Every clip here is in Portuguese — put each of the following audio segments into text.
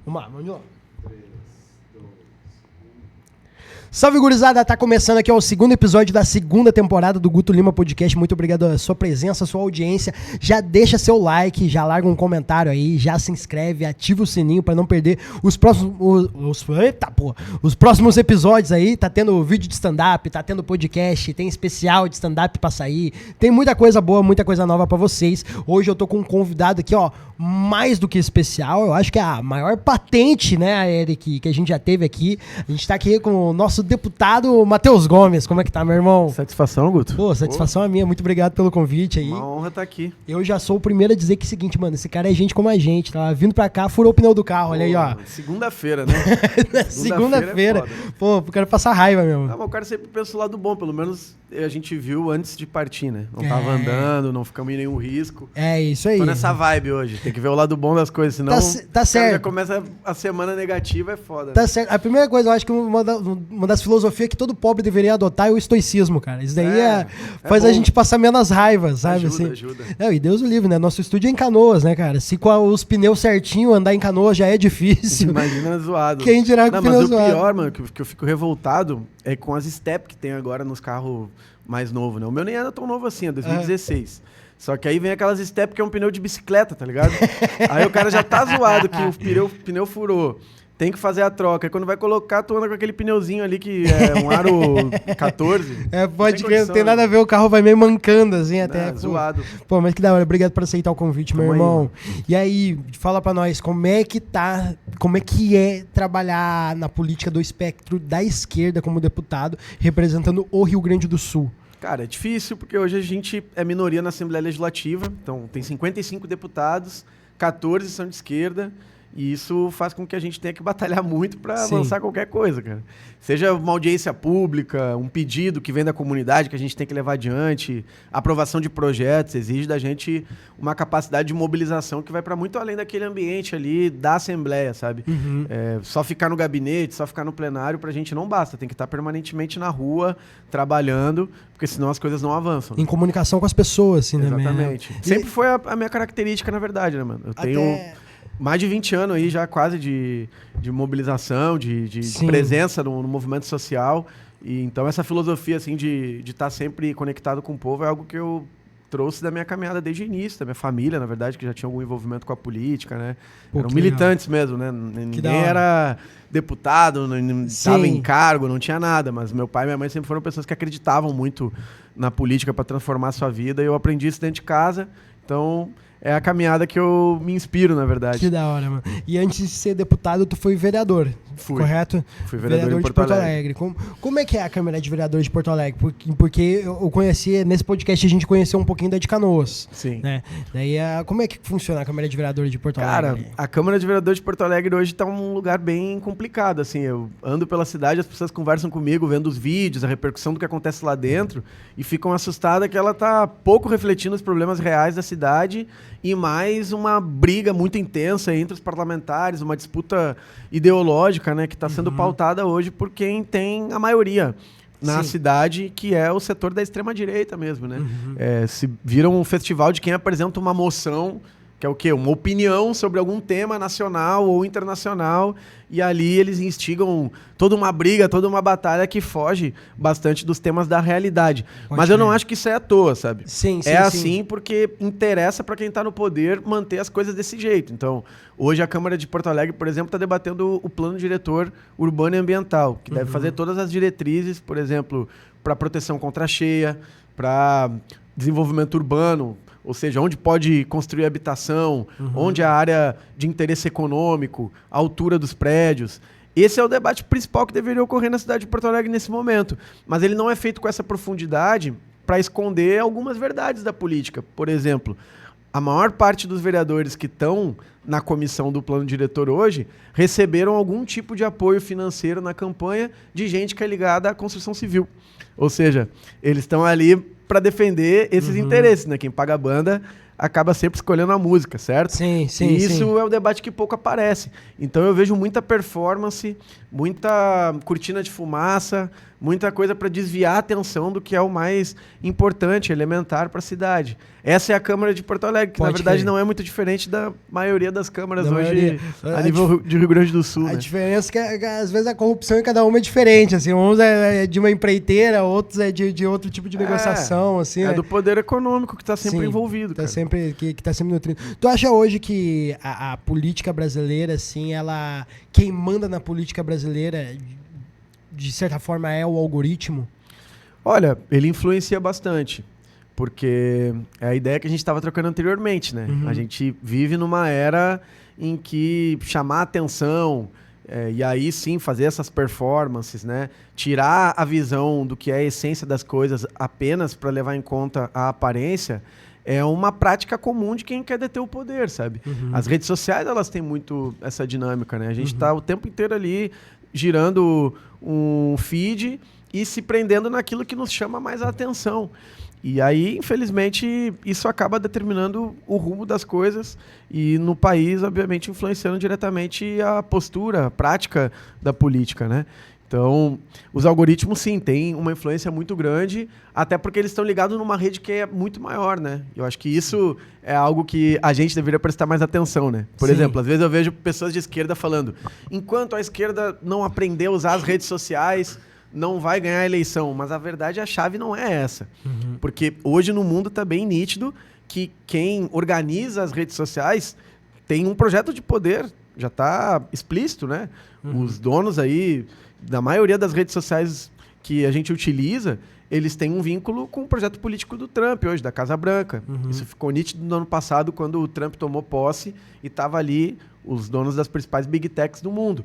Vamos lá. Salve, gurizada! Tá começando aqui o segundo episódio da segunda temporada do Guto Lima Podcast. Muito obrigado pela sua presença, sua audiência. Já deixa seu like, já larga um comentário aí, já se inscreve, ativa o sininho pra não perder os próximos... Os próximos episódios aí. Tá tendo vídeo de stand-up, tá tendo podcast, tem especial de stand-up pra sair. Tem muita coisa boa, muita coisa nova pra vocês. Hoje eu tô com um convidado aqui, ó, mais do que especial. Eu acho que é a maior patente, né, Eric, que a gente já teve aqui. A gente tá aqui com o nosso deputado Matheus Gomes. Como é que tá, meu irmão? Satisfação, Guto. Pô, satisfação é minha. Muito obrigado pelo convite aí. Uma honra estar aqui. Eu já sou o primeiro a dizer que é o seguinte, mano, esse cara é gente como a gente, tá vindo pra cá, furou o pneu do carro, olha aí, ó. Segunda-feira, né? Segunda-feira. Pô, eu quero passar raiva mesmo. Não, mas o cara sempre pensa o lado bom, pelo menos a gente viu antes de partir, né? Não tava andando, não ficamos em nenhum risco. É isso aí. Tô nessa vibe hoje, tem que ver o lado bom das coisas, senão tá certo. Já começa a semana negativa, é foda. Tá né? certo. A primeira coisa, eu acho que uma das filosofias que todo pobre deveria adotar é o estoicismo, cara. Isso daí faz a gente passar menos raiva, sabe? Ajuda. E Deus o livre, né? Nosso estúdio é em Canoas, né, cara? Se com os pneus certinho andar em Canoas já é difícil. Imagina zoado. Quem dirá com o pneu zoado? Mas o pior, mano, que eu fico revoltado é com as step que tem agora nos carros mais novos, né? O meu nem era tão novo assim, é 2016. Só que aí vem aquelas step que é um pneu de bicicleta, tá ligado? Aí o cara já tá zoado que o pneu furou. Tem que fazer a troca. Aí quando vai colocar, tu anda com aquele pneuzinho ali que é um aro 14. Pode crer, não tem nada a ver, o carro vai meio mancando, assim, até. Zoado. Pô, mas que da hora, obrigado por aceitar o convite, meu irmão. Aí, e aí, fala pra nós, como é que é trabalhar na política do espectro da esquerda como deputado, representando o Rio Grande do Sul? Cara, é difícil, porque hoje a gente é minoria na Assembleia Legislativa, então tem 55 deputados, 14 são de esquerda, e isso faz com que a gente tenha que batalhar muito para avançar qualquer coisa, cara. Seja uma audiência pública, um pedido que vem da comunidade que a gente tem que levar adiante, aprovação de projetos, exige da gente uma capacidade de mobilização que vai para muito além daquele ambiente ali da Assembleia, sabe? Só ficar no gabinete, só ficar no plenário pra gente não basta, tem que estar permanentemente na rua, trabalhando, porque senão as coisas não avançam. Em comunicação com as pessoas, assim, né? Exatamente. Sempre foi a minha característica, na verdade, né, mano? Eu tenho mais de 20 anos aí já quase de mobilização, de presença no movimento social. E então essa filosofia assim de estar sempre conectado com o povo é algo que eu trouxe da minha caminhada desde o início, da minha família, na verdade, que já tinha algum envolvimento com a política, né? Eram militantes mesmo, né? Ninguém era deputado, não estava em cargo, não tinha nada, mas meu pai e minha mãe sempre foram pessoas que acreditavam muito na política para transformar a sua vida, e eu aprendi isso dentro de casa, então é a caminhada que eu me inspiro, na verdade. Que da hora, mano. E antes de ser deputado, tu foi vereador, correto? Fui vereador em Porto Alegre. Como é que é a Câmara de Vereadores de Porto Alegre? Porque eu conheci, nesse podcast a gente conheceu um pouquinho da de Canoas. Sim. Né? Daí, como é que funciona a Câmara de Vereadores de Porto Alegre? Cara, a Câmara de Vereadores de Porto Alegre hoje tá um lugar bem complicado, assim. Eu ando pela cidade, as pessoas conversam comigo, vendo os vídeos, a repercussão do que acontece lá dentro, e ficam assustadas que ela tá pouco refletindo os problemas reais da cidade e mais uma briga muito intensa entre os parlamentares, uma disputa ideológica, né, que está sendo pautada hoje por quem tem a maioria na cidade, que é o setor da extrema-direita mesmo, né? Se viram um festival de quem apresenta uma moção, que é o quê? Uma opinião sobre algum tema nacional ou internacional, e ali eles instigam toda uma briga, toda uma batalha que foge bastante dos temas da realidade. Mas eu não acho que isso é à toa, sabe? Sim, assim porque interessa para quem está no poder manter as coisas desse jeito. Então, hoje a Câmara de Porto Alegre, por exemplo, está debatendo o plano diretor urbano e ambiental, que deve fazer todas as diretrizes, por exemplo, para proteção contra a cheia, para desenvolvimento urbano, ou seja, onde pode construir habitação, onde a área de interesse econômico, a altura dos prédios. Esse é o debate principal que deveria ocorrer na cidade de Porto Alegre nesse momento. Mas ele não é feito com essa profundidade para esconder algumas verdades da política. Por exemplo, a maior parte dos vereadores que estão na comissão do plano diretor hoje receberam algum tipo de apoio financeiro na campanha de gente que é ligada à construção civil. Ou seja, eles estão ali para defender esses interesses, né? Quem paga a banda acaba sempre escolhendo a música, certo? Sim. E isso é o debate que pouco aparece. Então eu vejo muita performance, muita cortina de fumaça, muita coisa para desviar a atenção do que é o mais importante, elementar para a cidade. Essa é a Câmara de Porto Alegre, que na verdade não é muito diferente da maioria das câmaras hoje a nível de Rio Grande do Sul. A diferença é que às vezes a corrupção em cada uma é diferente, assim, uns é de uma empreiteira, outros é de outro tipo de negociação, assim. É do poder econômico que está sempre envolvido, que tá sempre nutrindo. Tu acha hoje que a política brasileira, assim, quem manda na política brasileira, de certa forma, é o algoritmo? Olha, ele influencia bastante. Porque é a ideia que a gente estava trocando anteriormente, né? A gente vive numa era em que chamar atenção, e aí sim fazer essas performances, né? Tirar a visão do que é a essência das coisas apenas para levar em conta a aparência, é uma prática comum de quem quer deter o poder, sabe? As redes sociais, elas têm muito essa dinâmica, né? A gente está o tempo inteiro ali girando um feed e se prendendo naquilo que nos chama mais a atenção. E aí, infelizmente, isso acaba determinando o rumo das coisas e no país, obviamente, influenciando diretamente a postura, a prática da política, né? Então, os algoritmos, sim, têm uma influência muito grande, até porque eles estão ligados numa rede que é muito maior, né? Eu acho que isso é algo que a gente deveria prestar mais atenção, né? Por exemplo, às vezes eu vejo pessoas de esquerda falando, enquanto a esquerda não aprender a usar as redes sociais, não vai ganhar a eleição. Mas a verdade, a chave não é essa. Porque hoje no mundo está bem nítido que quem organiza as redes sociais tem um projeto de poder, já está explícito, né? Os donos aí da maioria das redes sociais que a gente utiliza, eles têm um vínculo com o projeto político do Trump hoje, da Casa Branca. Isso ficou nítido no ano passado, quando o Trump tomou posse e estava ali os donos das principais big techs do mundo.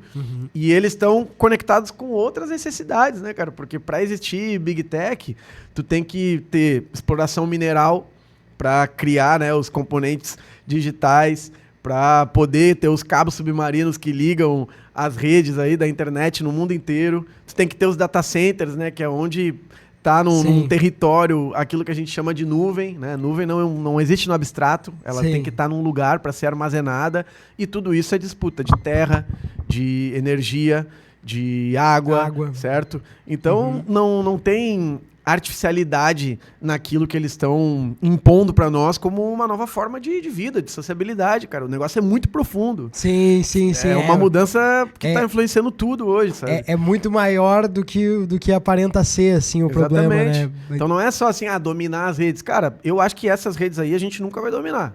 E eles estão conectados com outras necessidades, né, cara? Porque para existir big tech, tu tem que ter exploração mineral para criar, né, os componentes digitais, para poder ter os cabos submarinos que ligam as redes aí da internet no mundo inteiro. Tu tem que ter os data centers, né, que é onde está num território, aquilo que a gente chama de nuvem, né? Nuvem não existe no abstrato, ela tem que estar num lugar para ser armazenada, e tudo isso é disputa de terra, de energia, de água. Certo? Então não tem artificialidade naquilo que eles estão impondo para nós como uma nova forma de vida, de sociabilidade, cara. O negócio é muito profundo. Sim. É uma mudança que está influenciando tudo hoje, sabe? É muito maior do que aparenta ser, assim, o problema, né? Então não é só assim, dominar as redes. Cara, eu acho que essas redes aí a gente nunca vai dominar.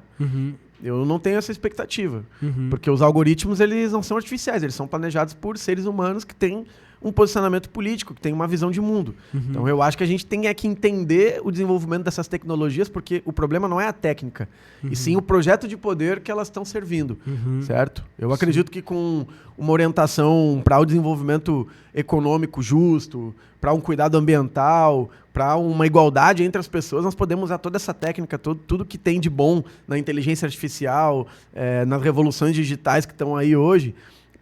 Eu não tenho essa expectativa. Porque os algoritmos, eles não são artificiais, eles são planejados por seres humanos que têm um posicionamento político, que tem uma visão de mundo. Então eu acho que a gente tem que entender o desenvolvimento dessas tecnologias, porque o problema não é a técnica, e sim o projeto de poder que elas estão servindo, certo? Eu acredito que com uma orientação para o desenvolvimento econômico justo, para um cuidado ambiental, para uma igualdade entre as pessoas, nós podemos usar toda essa técnica, tudo que tem de bom na inteligência artificial, nas revoluções digitais que estão aí hoje,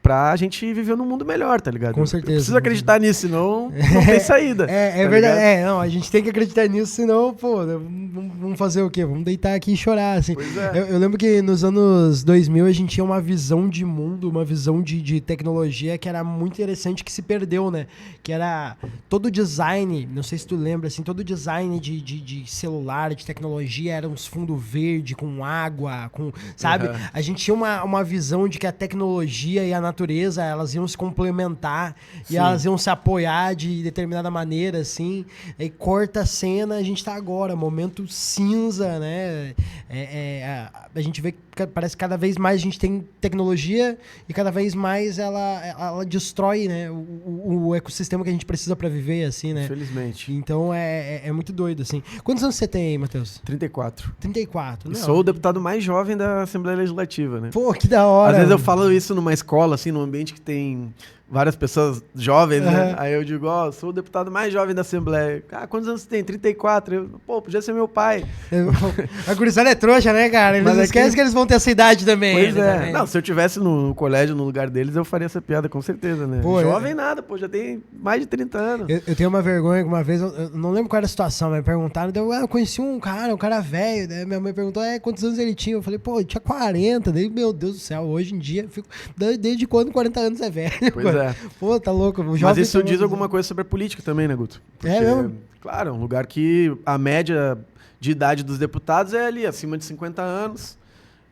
pra gente viver num mundo melhor, tá ligado? Com certeza. Preciso acreditar nisso, senão não tem saída. É verdade. Não, a gente tem que acreditar nisso, senão, pô, vamos fazer o quê? Vamos deitar aqui e chorar, assim. Pois é. Eu lembro que nos anos 2000 a gente tinha uma visão de mundo, uma visão de tecnologia que era muito interessante, que se perdeu, né? Que era todo o design, não sei se tu lembra, assim, todo o design de celular, de tecnologia, era uns fundo verde, com água, sabe? A gente tinha uma visão de que a tecnologia e a natureza, elas iam se complementar e elas iam se apoiar de determinada maneira, assim. Aí corta a cena, a gente tá agora, momento cinza, né? A gente vê que parece que cada vez mais a gente tem tecnologia e cada vez mais ela destrói, né, o ecossistema que a gente precisa para viver, assim, né? Infelizmente. Então é muito doido, assim. Quantos anos você tem aí, Matheus? 34. 34. E sou o deputado mais jovem da Assembleia Legislativa, né? Pô, que da hora. Às vezes eu falo isso numa escola, assim, num ambiente que tem várias pessoas jovens, né? Aí eu digo, sou o deputado mais jovem da Assembleia. Quantos anos você tem? 34. Podia ser meu pai. A gurizada é trouxa, né, cara? Eles esquecem que eles vão ter essa idade também. Pois é. Também. Não, se eu tivesse no colégio, no lugar deles, eu faria essa piada, com certeza, né? Pô, jovem nada, já tem mais de 30 anos. Eu tenho uma vergonha que uma vez, eu não lembro qual era a situação, mas me perguntaram, eu conheci um cara velho, né? Minha mãe perguntou, quantos anos ele tinha? Eu falei, ele tinha 40. Daí, meu Deus do céu, hoje em dia, desde quando 40 anos é velho? Pois é. Pô, tá louco. O Mas jovem isso tá diz louco. alguma coisa sobre a política também, né, Guto? É mesmo? Claro, é um lugar que a média de idade dos deputados é ali, acima de 50 anos.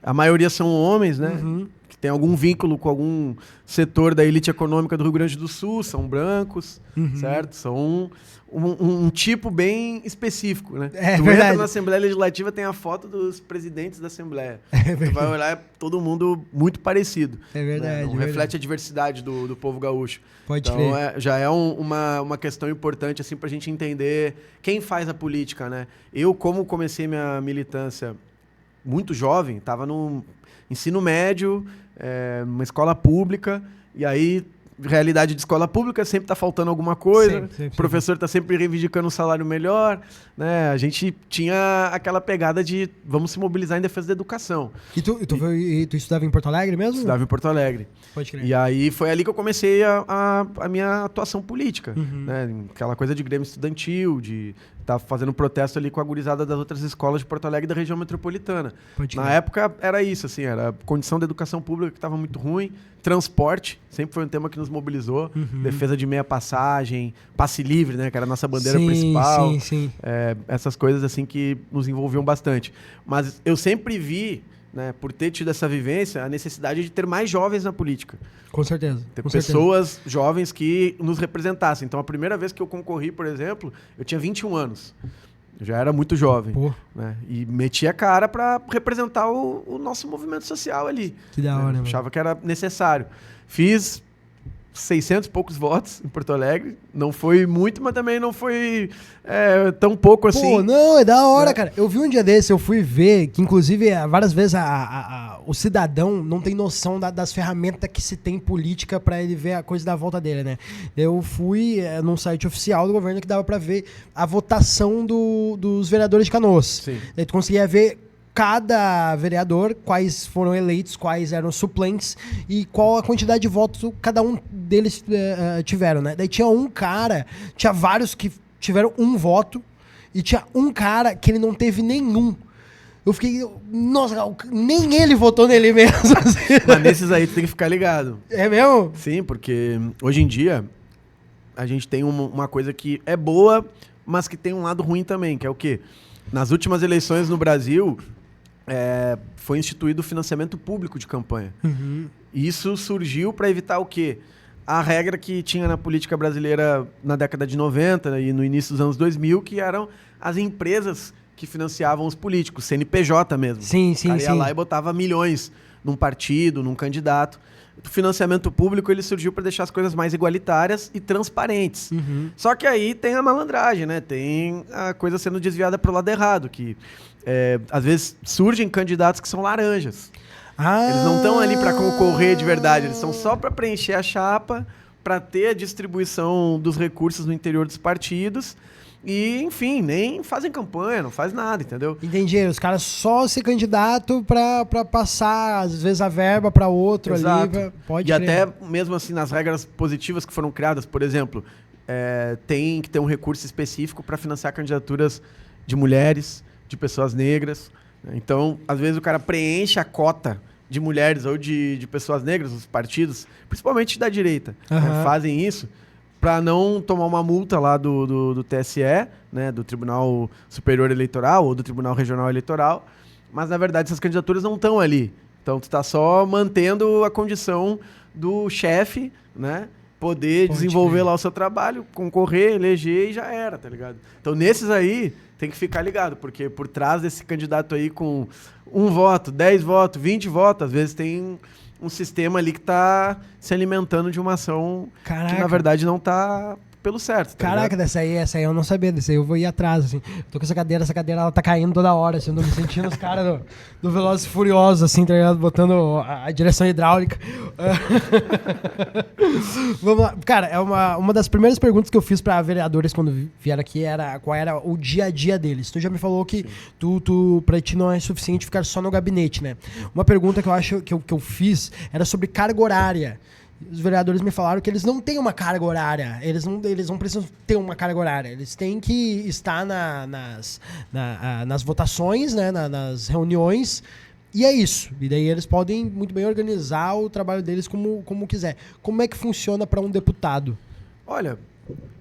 A maioria são homens, né? Uhum. Que tem algum vínculo com algum setor da elite econômica do Rio Grande do Sul, são brancos, certo? São um tipo bem específico, né? É tu verdade. entra na Assembleia Legislativa, tem a foto dos presidentes da Assembleia. É Tu vai olhar, é todo mundo muito parecido. É verdade, Né? Não verdade. reflete a diversidade do povo gaúcho. Pode Então, crer. já é uma questão importante assim, pra gente entender quem faz a política, né? Eu, como comecei minha militância muito jovem, estava no ensino médio, uma escola pública, e aí, realidade de escola pública, sempre tá faltando alguma coisa, Sempre. o professor tá sempre reivindicando um salário melhor, né? A gente tinha aquela pegada de vamos se mobilizar em defesa da educação. E tu estudava em Porto Alegre mesmo? Estudava em Porto Alegre. Pode crer. E aí foi ali que eu comecei a minha atuação política, Uhum. né? Aquela coisa de grêmio estudantil, de estar fazendo protesto ali com a gurizada das outras escolas de Porto Alegre e da região metropolitana. Pode Na crer. época era isso, assim, era a condição da educação pública que estava muito ruim, transporte, sempre foi um tema que nos mobilizou, defesa de meia passagem, passe livre, né, que era a nossa bandeira principal. Sim. Essas coisas assim que nos envolviam bastante. Mas eu sempre vi, né, por ter tido essa vivência, a necessidade de ter mais jovens na política. Com certeza. Ter com certeza. pessoas jovens que nos representassem. Então, a primeira vez que eu concorri, por exemplo, eu tinha 21 anos. Eu já era muito jovem. Pô, Né? E meti a cara para representar o nosso movimento social ali. que da hora, mano. Achava que era necessário. Fiz 600 e poucos votos em Porto Alegre. Não foi muito, mas também não foi tão pouco assim. Pô, não, é da hora, né? cara. Eu vi um dia desse, eu fui ver que, inclusive, várias vezes o cidadão não tem noção das ferramentas que se tem política pra ele ver a coisa da volta dele, né? Eu fui num site oficial do governo que dava pra ver a votação dos vereadores de Canoas. Sim. Daí tu conseguia ver cada vereador, quais foram eleitos, quais eram os suplentes e qual a quantidade de votos cada um deles tiveram, né? Daí tinha vários que tiveram um voto e tinha um cara que ele não teve nenhum. Eu fiquei, nossa, nem ele votou nele mesmo. Assim. Mas nesses aí tu tem que ficar ligado. É mesmo? Sim, porque hoje em dia a gente tem uma coisa que é boa, mas que tem um lado ruim também, que é o quê? Nas últimas eleições no Brasil, foi instituído o financiamento público de campanha. Uhum. E isso surgiu para evitar o quê? A regra que tinha na política brasileira na década de 90 e no início dos anos 2000, que eram as empresas que financiavam os políticos, CNPJ mesmo. Sim, O cara ia sim. lá e botava milhões num partido, num candidato. O financiamento público ele surgiu para deixar as coisas mais igualitárias e transparentes. Uhum. Só que aí tem a malandragem, né? Tem a coisa sendo desviada pro lado errado, que às vezes surgem candidatos que são laranjas. Eles não estão ali para concorrer de verdade, eles estão só para preencher a chapa, para ter a distribuição dos recursos no interior dos partidos e, enfim, nem fazem campanha, não faz nada, entendeu? Entendi, os caras só ser candidato pra passar, às vezes, a verba pra outro Exato. ali. Pode E crer. até mesmo assim, nas regras positivas que foram criadas, por exemplo, tem que ter um recurso específico para financiar candidaturas de mulheres, de pessoas negras. Então, às vezes o cara preenche a cota de mulheres ou de pessoas negras, os partidos, principalmente da direita, Aham. fazem isso para não tomar uma multa lá do TSE, né, do Tribunal Superior Eleitoral ou do Tribunal Regional Eleitoral, mas na verdade essas candidaturas não estão ali. Então tu está só mantendo a condição do chefe, né, poder Pode desenvolver crer. lá o seu trabalho, concorrer, eleger e já era, tá ligado? Então nesses aí tem que ficar ligado, porque por trás desse candidato aí com 1 voto, 10 votos, 20 votos, às vezes tem um sistema ali que tá se alimentando de uma ação que Caraca. na verdade não tá pelo certo. Tá Caraca, ligado? essa aí eu não sabia, dessa aí eu vou ir atrás, assim. Tô com essa cadeira ela tá caindo toda hora, assim, eu tô me sentindo os caras do Velozes e Furiosos, assim, tá ligado? Botando a direção hidráulica. Vamos lá. Cara, uma das primeiras perguntas que eu fiz pra vereadores quando vieram aqui era qual era o dia a dia deles. Tu já me falou que pra ti não é suficiente ficar só no gabinete, né? Uma pergunta que eu acho que eu fiz era sobre carga horária. Os vereadores me falaram que eles não têm uma carga horária. Eles não precisam ter uma carga horária. Eles têm que estar nas votações, né, nas reuniões E é isso. E daí eles podem muito bem organizar o trabalho deles como quiser. Como é que funciona para um deputado? Olha,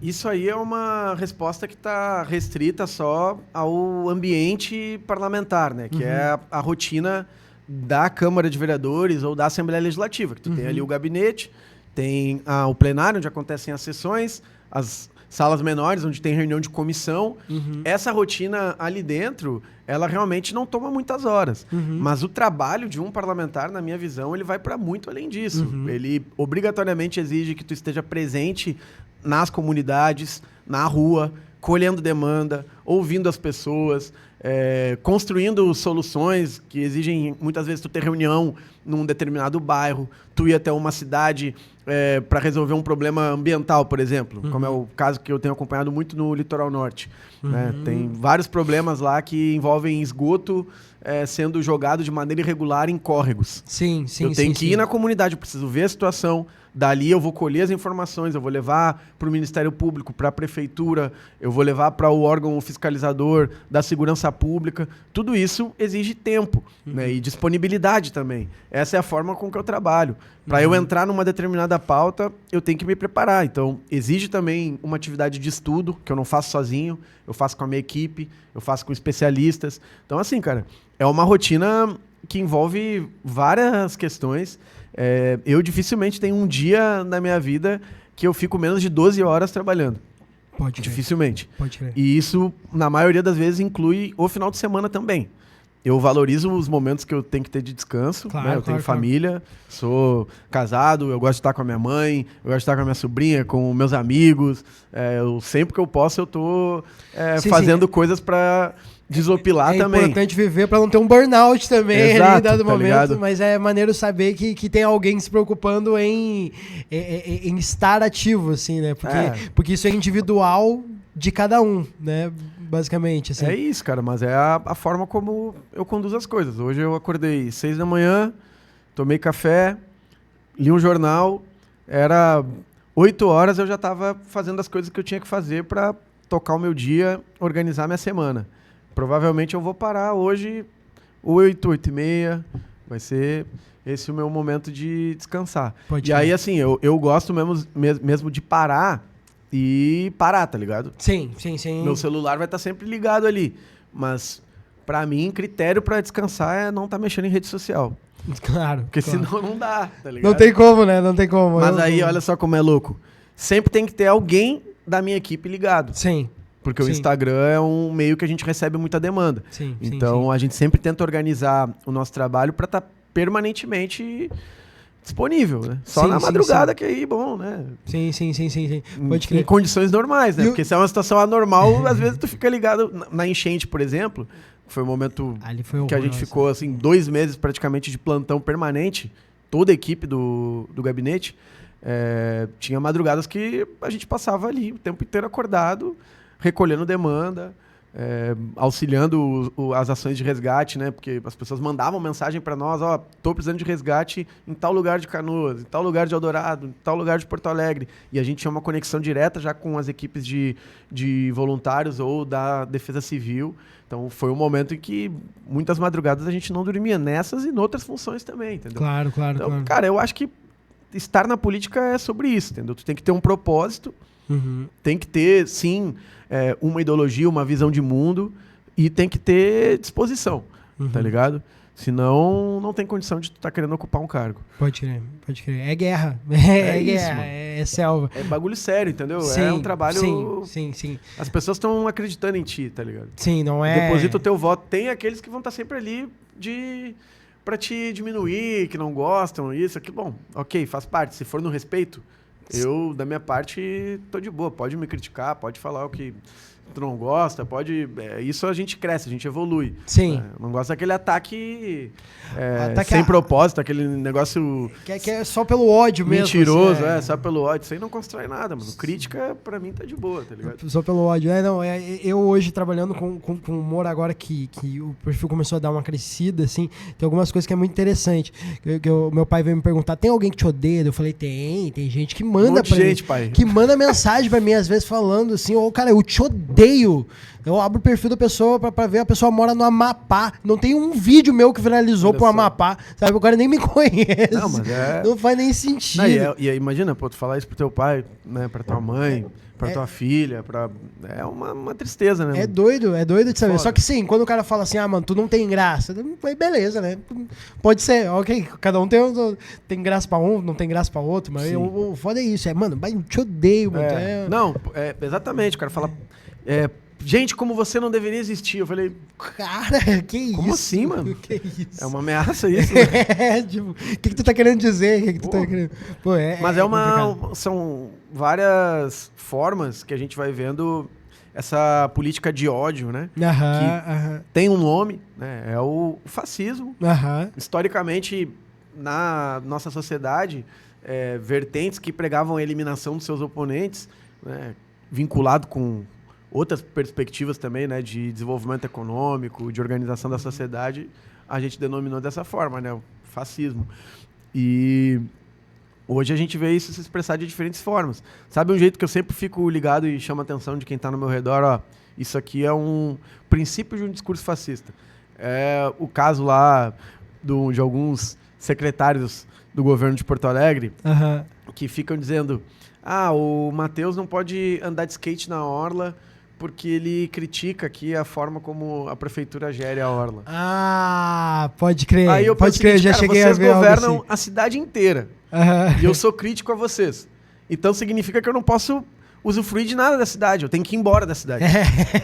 isso aí é uma resposta que está restrita só ao ambiente parlamentar, né? Que é a rotina da Câmara de Vereadores ou da Assembleia Legislativa. Que tu tem ali o gabinete, tem o plenário, onde acontecem as sessões, as salas menores, onde tem reunião de comissão. Essa rotina ali dentro, ela realmente não toma muitas horas. Mas o trabalho de um parlamentar, na minha visão, ele vai para muito além disso. Ele obrigatoriamente exige que tu esteja presente nas comunidades, na rua, colhendo demanda, ouvindo as pessoas, construindo soluções que exigem, muitas vezes, tu ter reunião num determinado bairro, tu ir até uma cidade para resolver um problema ambiental, por exemplo, como é o caso que eu tenho acompanhado muito no Litoral Norte. Né? Tem vários problemas lá que envolvem esgoto sendo jogado de maneira irregular em córregos. Sim. Eu tenho que ir na comunidade, eu preciso ver a situação. Dali eu vou colher as informações, eu vou levar para o Ministério Público, para a Prefeitura, eu vou levar para o órgão fiscalizador da Segurança Pública. Tudo isso exige tempo, né? E disponibilidade também. Essa é a forma com que eu trabalho. Para eu entrar numa determinada pauta, eu tenho que me preparar. Então, exige também uma atividade de estudo, que eu não faço sozinho, eu faço com a minha equipe, eu faço com especialistas. Então, assim, cara, é uma rotina que envolve várias questões. Eu dificilmente tenho um dia na minha vida que eu fico menos de 12 horas trabalhando. Pode crer. Dificilmente. Pode crer. E isso, na maioria das vezes, inclui o final de semana também. Eu valorizo os momentos que eu tenho que ter de descanso. Claro, né? Eu tenho claro. família, sou casado, eu gosto de estar com a minha mãe, eu gosto de estar com a minha sobrinha, com meus amigos. Sempre que eu posso, eu tô fazendo coisas para desopilar também. É importante viver para não ter um burnout também. Exato, ali, dado tá momento, ligado? mas é maneiro saber que tem alguém se preocupando em estar ativo, assim, né? Porque isso é individual de cada um, né? Basicamente, assim. É isso, cara, mas é a forma como eu conduzo as coisas. Hoje eu acordei 6 da manhã, tomei café, li um jornal, era 8 horas eu já estava fazendo as coisas que eu tinha que fazer para tocar o meu dia, organizar minha semana. Provavelmente eu vou parar hoje 8h30, vai ser esse o meu momento de descansar. Aí, assim, eu gosto mesmo de parar e parar, tá ligado? Sim. Meu celular vai estar sempre ligado ali, mas pra mim, critério pra descansar é não estar mexendo em rede social. Claro. Porque senão não dá, tá ligado? Não tem como, né? Não tem como. Mas aí, olha só como é louco. Sempre tem que ter alguém da minha equipe ligado. Sim. Porque o Instagram é um meio que a gente recebe muita demanda. Então, a gente sempre tenta organizar o nosso trabalho para estar permanentemente disponível, né? Só na madrugada que aí, bom, né? Sim. Pode crer. Em condições normais, né? Porque se é uma situação anormal, às vezes tu fica ligado na enchente, por exemplo. Foi um momento que a gente ficou, assim, 2 meses praticamente de plantão permanente. Toda a equipe do gabinete. Tinha madrugadas que a gente passava ali o tempo inteiro acordado, recolhendo demanda, auxiliando as ações de resgate, né? Porque as pessoas mandavam mensagem para nós, tô precisando de resgate em tal lugar de Canoas, em tal lugar de Eldorado, em tal lugar de Porto Alegre. E a gente tinha uma conexão direta já com as equipes de voluntários ou da Defesa Civil. Então foi um momento em que muitas madrugadas a gente não dormia nessas e em outras funções também, entendeu? Claro. Então, cara, eu acho que estar na política é sobre isso, entendeu? Tu tem que ter um propósito, tem que ter, sim, uma ideologia, uma visão de mundo e tem que ter disposição, tá ligado? Senão, não tem condição de tu estar querendo ocupar um cargo. Pode crer. É guerra. É guerra, mano. é selva. É bagulho sério, entendeu? Sim, é um trabalho... Sim. As pessoas estão acreditando em ti, tá ligado? Sim, não é... Deposita o teu voto. Tem aqueles que vão estar sempre ali pra te diminuir, que não gostam, isso, aquilo. Bom, ok, faz parte. Se for no respeito, eu, da minha parte, tô de boa. Pode me criticar, pode falar o que tu não gosta, pode... isso a gente cresce, a gente evolui. Sim. Não gosta daquele ataque sem propósito, aquele negócio... Que é só pelo ódio mesmo. Mentiroso, só pelo ódio. Isso aí não constrói nada, mano. Crítica, pra mim, tá de boa, tá ligado? Só pelo ódio. Eu hoje, trabalhando com humor, agora que o perfil começou a dar uma crescida, assim, tem algumas coisas que é muito interessante. Meu pai veio me perguntar, tem alguém que te odeia? Eu falei, tem gente que manda pra mim. Pai. Que manda mensagem pra mim, às vezes, falando assim, cara, eu te odeio. odeio. Eu abro o perfil da pessoa pra ver, a pessoa mora no Amapá. Não tem um vídeo meu que viralizou Olha pro só. Amapá. Sabe, o cara nem me conhece. Não, mas Não faz nem sentido. Não, e imagina, pô, tu falar isso pro teu pai, né, pra tua mãe, pra tua filha, é uma tristeza, né? É doido de saber. Foda. Só que sim, quando o cara fala assim, mano, tu não tem graça, beleza, né? Pode ser, ok, cada um tem graça pra um, não tem graça pra outro, mas o foda é isso, mano, eu te odeio, mano. Não, exatamente, o cara fala, gente como você não deveria existir. Eu falei, cara, que isso? Como assim, mano? Que isso? É uma ameaça isso, né? Tipo, o que tu tá querendo dizer? O que tu tá querendo... Pô, Mas são várias formas que a gente vai vendo essa política de ódio, né? Que tem um nome, né? É o fascismo. Historicamente, na nossa sociedade, vertentes que pregavam a eliminação dos seus oponentes, né? Vinculado com outras perspectivas também, né, de desenvolvimento econômico, de organização da sociedade, a gente denominou dessa forma, né, o fascismo. E hoje a gente vê isso se expressar de diferentes formas. Sabe um jeito que eu sempre fico ligado e chamo a atenção de quem está no meu redor? Ó, isso aqui é um princípio de um discurso fascista. É o caso lá de alguns secretários do governo de Porto Alegre que ficam dizendo: o Matheus não pode andar de skate na orla porque ele critica aqui a forma como a prefeitura gere a orla. Pode crer. Aí eu pode crer, já cheguei a ver vocês governam assim. A cidade inteira. E eu sou crítico a vocês. Então significa que eu não posso usufruir de nada da cidade. Eu tenho que ir embora da cidade.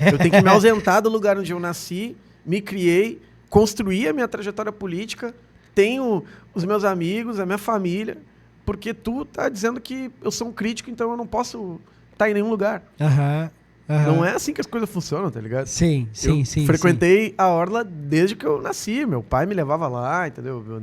Eu tenho que me ausentar do lugar onde eu nasci, me criei, construí a minha trajetória política, tenho os meus amigos, a minha família, porque tu tá dizendo que eu sou um crítico, então eu não posso estar em nenhum lugar. Não é assim que as coisas funcionam, tá ligado? Sim. Frequentei a orla desde que eu nasci. Meu pai me levava lá, entendeu? Eu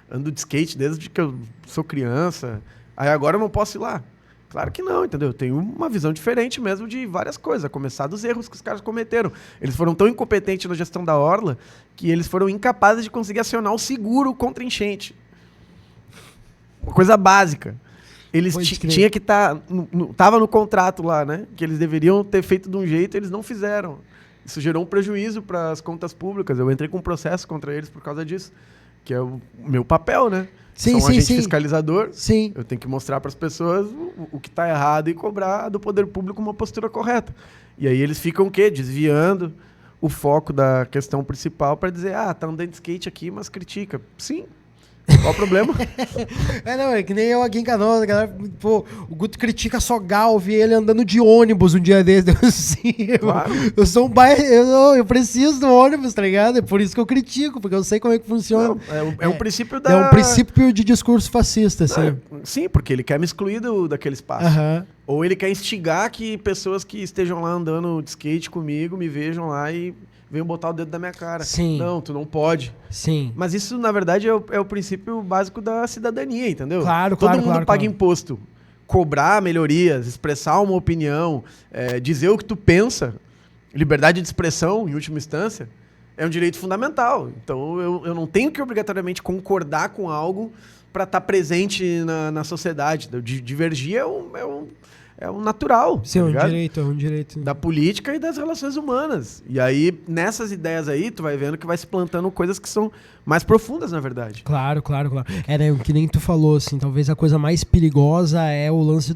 ando de skate desde que eu sou criança. Aí agora eu não posso ir lá. Claro que não, entendeu? Eu tenho uma visão diferente mesmo de várias coisas, a começar dos erros que os caras cometeram. Eles foram tão incompetentes na gestão da orla que eles foram incapazes de conseguir acionar o seguro contra enchente. Uma coisa básica. Eles tinha que estar... Tava no contrato lá, né? Que eles deveriam ter feito de um jeito e eles não fizeram. Isso gerou um prejuízo para as contas públicas. Eu entrei com um processo contra eles por causa disso. Que é o meu papel, né? Sou um agente fiscalizador. Sim. Eu tenho que mostrar para as pessoas o que está errado e cobrar do poder público uma postura correta. E aí eles ficam o quê? Desviando o foco da questão principal para dizer, tá andando de skate aqui, mas critica. Sim. Qual o problema? É que nem eu aqui em Canoas, a galera, pô, o Guto critica só Gal, vi ele andando de ônibus um dia desse. Assim, claro. Eu sou eu preciso do ônibus, tá ligado? É por isso que eu critico, porque eu sei como é que funciona. Não, um princípio da... É um princípio de discurso fascista, assim. Sim, porque ele quer me excluir daquele espaço. Ou ele quer instigar que pessoas que estejam lá andando de skate comigo me vejam lá e venham botar o dedo na minha cara. Sim. Não, tu não pode. Sim. Mas isso, na verdade, é o princípio básico da cidadania, entendeu? Claro, Todo mundo paga imposto. Cobrar melhorias, expressar uma opinião, dizer o que tu pensa, liberdade de expressão, em última instância, é um direito fundamental. Então, eu não tenho que obrigatoriamente concordar com algo para estar presente na sociedade. Divergir é um natural. Sim, tá é um direito. Da política e das relações humanas. E aí, nessas ideias aí, tu vai vendo que vai se plantando coisas que são mais profundas, na verdade. Claro. Né, o que nem tu falou, assim, talvez a coisa mais perigosa é o lance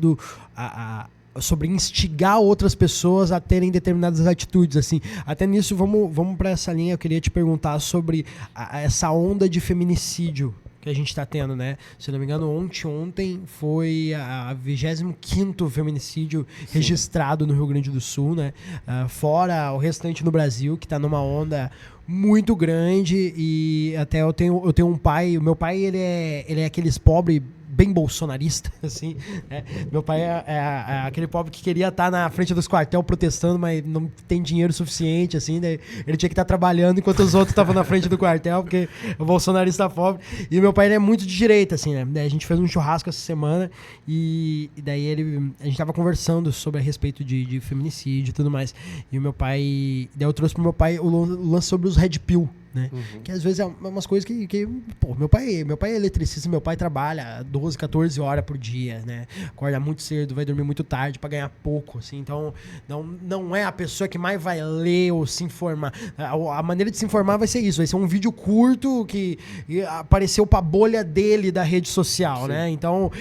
sobre instigar outras pessoas a terem determinadas atitudes, assim. Até nisso, vamos para essa linha, eu queria te perguntar sobre essa onda de feminicídio que a gente está tendo, né? Se não me engano, ontem foi a 25º feminicídio registrado no Rio Grande do Sul, né? Fora o restante no Brasil, que está numa onda muito grande. E até eu tenho um pai, o meu pai ele é aqueles pobres bem bolsonarista, assim, né? Meu pai é aquele pobre que queria estar na frente dos quartel protestando, mas não tem dinheiro suficiente, assim, né? Ele tinha que estar trabalhando enquanto os outros estavam na frente do quartel, porque o bolsonarista pobre. E meu pai ele é muito de direita, assim, né? A gente fez um churrasco essa semana e daí a gente tava conversando sobre a respeito de feminicídio e tudo mais. E o meu pai, daí eu trouxe pro meu pai o lance sobre os Red Pill, né? Que às vezes é umas coisas que pô, meu pai é eletricista, meu pai trabalha 12, 14 horas por dia, né? Acorda muito cedo, vai dormir muito tarde pra ganhar pouco, assim. Então, não é a pessoa que mais vai ler ou se informar. A maneira de se informar vai ser isso, vai ser um vídeo curto que apareceu pra bolha dele da rede social, né? Então,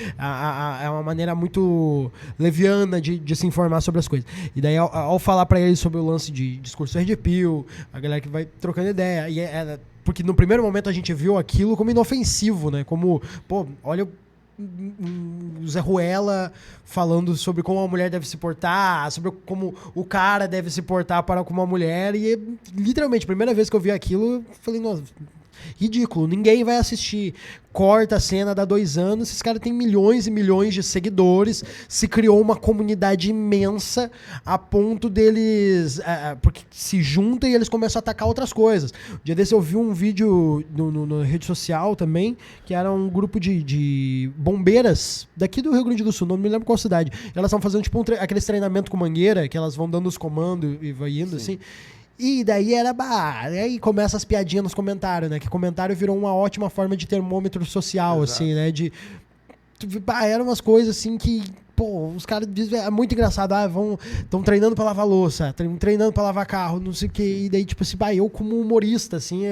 é uma maneira muito leviana de se informar sobre as coisas. E daí, ao falar pra ele sobre o lance de discurso Red Pill, a galera que vai trocando ideia, e porque no primeiro momento a gente viu aquilo como inofensivo, né? Como, pô, olha o Zé Ruela falando sobre como a mulher deve se portar, sobre como o cara deve se portar para com uma mulher, e literalmente, a primeira vez que eu vi aquilo, eu falei, nossa, ridículo, ninguém vai assistir. Corta a cena, dá 2 anos, esses caras têm milhões e milhões de seguidores, se criou uma comunidade imensa a ponto deles, porque se juntam e eles começam a atacar outras coisas. Um dia desse eu vi um vídeo na rede social também, que era um grupo de bombeiras daqui do Rio Grande do Sul, não me lembro qual cidade. Elas estavam fazendo tipo aqueles treinamento com mangueira, que elas vão dando os comandos e vai indo assim. E daí aí começa as piadinhas nos comentários, né? Que comentário virou uma ótima forma de termômetro social, exato, assim, né? Eram umas coisas assim que, pô, os caras dizem, é muito engraçado, estão treinando pra lavar louça, treinando pra lavar carro, não sei o quê. E daí, tipo assim, eu como humorista, assim,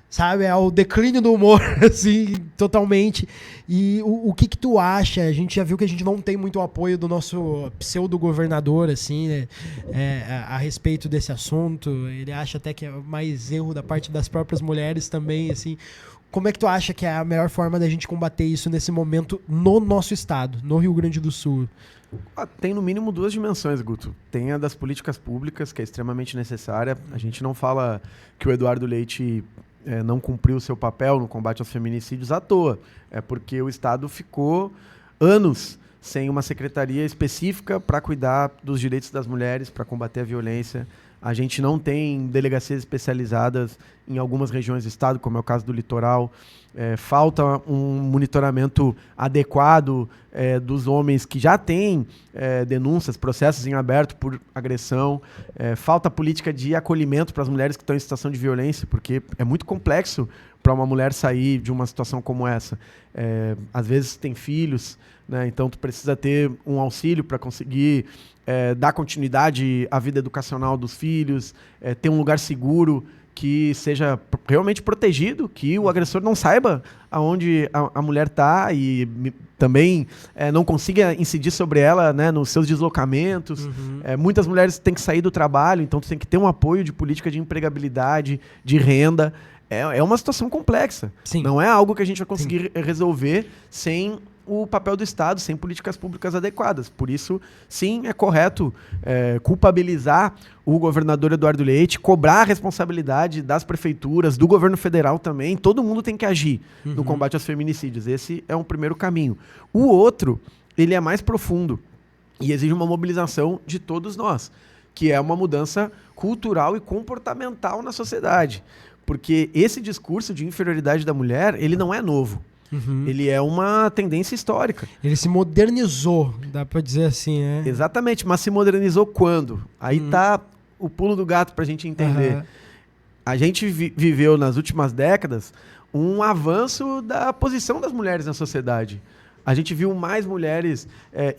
sabe, é o declínio do humor, assim, totalmente. E o que tu acha? A gente já viu que a gente não tem muito apoio do nosso pseudo-governador, assim, né, a respeito desse assunto. Ele acha até que é mais erro da parte das próprias mulheres também, assim. Como é que tu acha que é a melhor forma da gente combater isso nesse momento no nosso estado, no Rio Grande do Sul? Tem no mínimo 2 dimensões, Guto. Tem a das políticas públicas, que é extremamente necessária. A gente não fala que o Eduardo Leite não cumpriu o seu papel no combate aos feminicídios à toa. É porque o Estado ficou anos sem uma secretaria específica para cuidar dos direitos das mulheres, para combater a violência. A gente não tem delegacias especializadas em algumas regiões do estado, como é o caso do litoral. Falta um monitoramento adequado dos homens que já têm denúncias, processos em aberto por agressão. Falta política de acolhimento para as mulheres que estão em situação de violência, porque é muito complexo para uma mulher sair de uma situação como essa. Às vezes tem filhos, né? Então tu precisa ter um auxílio para conseguir dar continuidade à vida educacional dos filhos, ter um lugar seguro que seja realmente protegido, que o agressor não saiba aonde a mulher está e também não consiga incidir sobre ela, né, nos seus deslocamentos. Muitas mulheres têm que sair do trabalho, então tu tem que ter um apoio de política de empregabilidade, de renda. É uma situação complexa. Sim. Não é algo que a gente vai conseguir resolver sem o papel do Estado, sem políticas públicas adequadas. Por isso, sim, é correto culpabilizar o governador Eduardo Leite, cobrar a responsabilidade das prefeituras, do governo federal também. Todo mundo tem que agir no combate aos feminicídios. Esse é um primeiro caminho. O outro, ele é mais profundo e exige uma mobilização de todos nós, que é uma mudança cultural e comportamental na sociedade. Porque esse discurso de inferioridade da mulher, ele não é novo. Ele é uma tendência histórica. Ele se modernizou, dá pra dizer assim, né? Exatamente, mas se modernizou quando? Aí tá o pulo do gato pra gente entender. A gente viveu nas últimas décadas um avanço da posição das mulheres na sociedade. A gente viu mais mulheres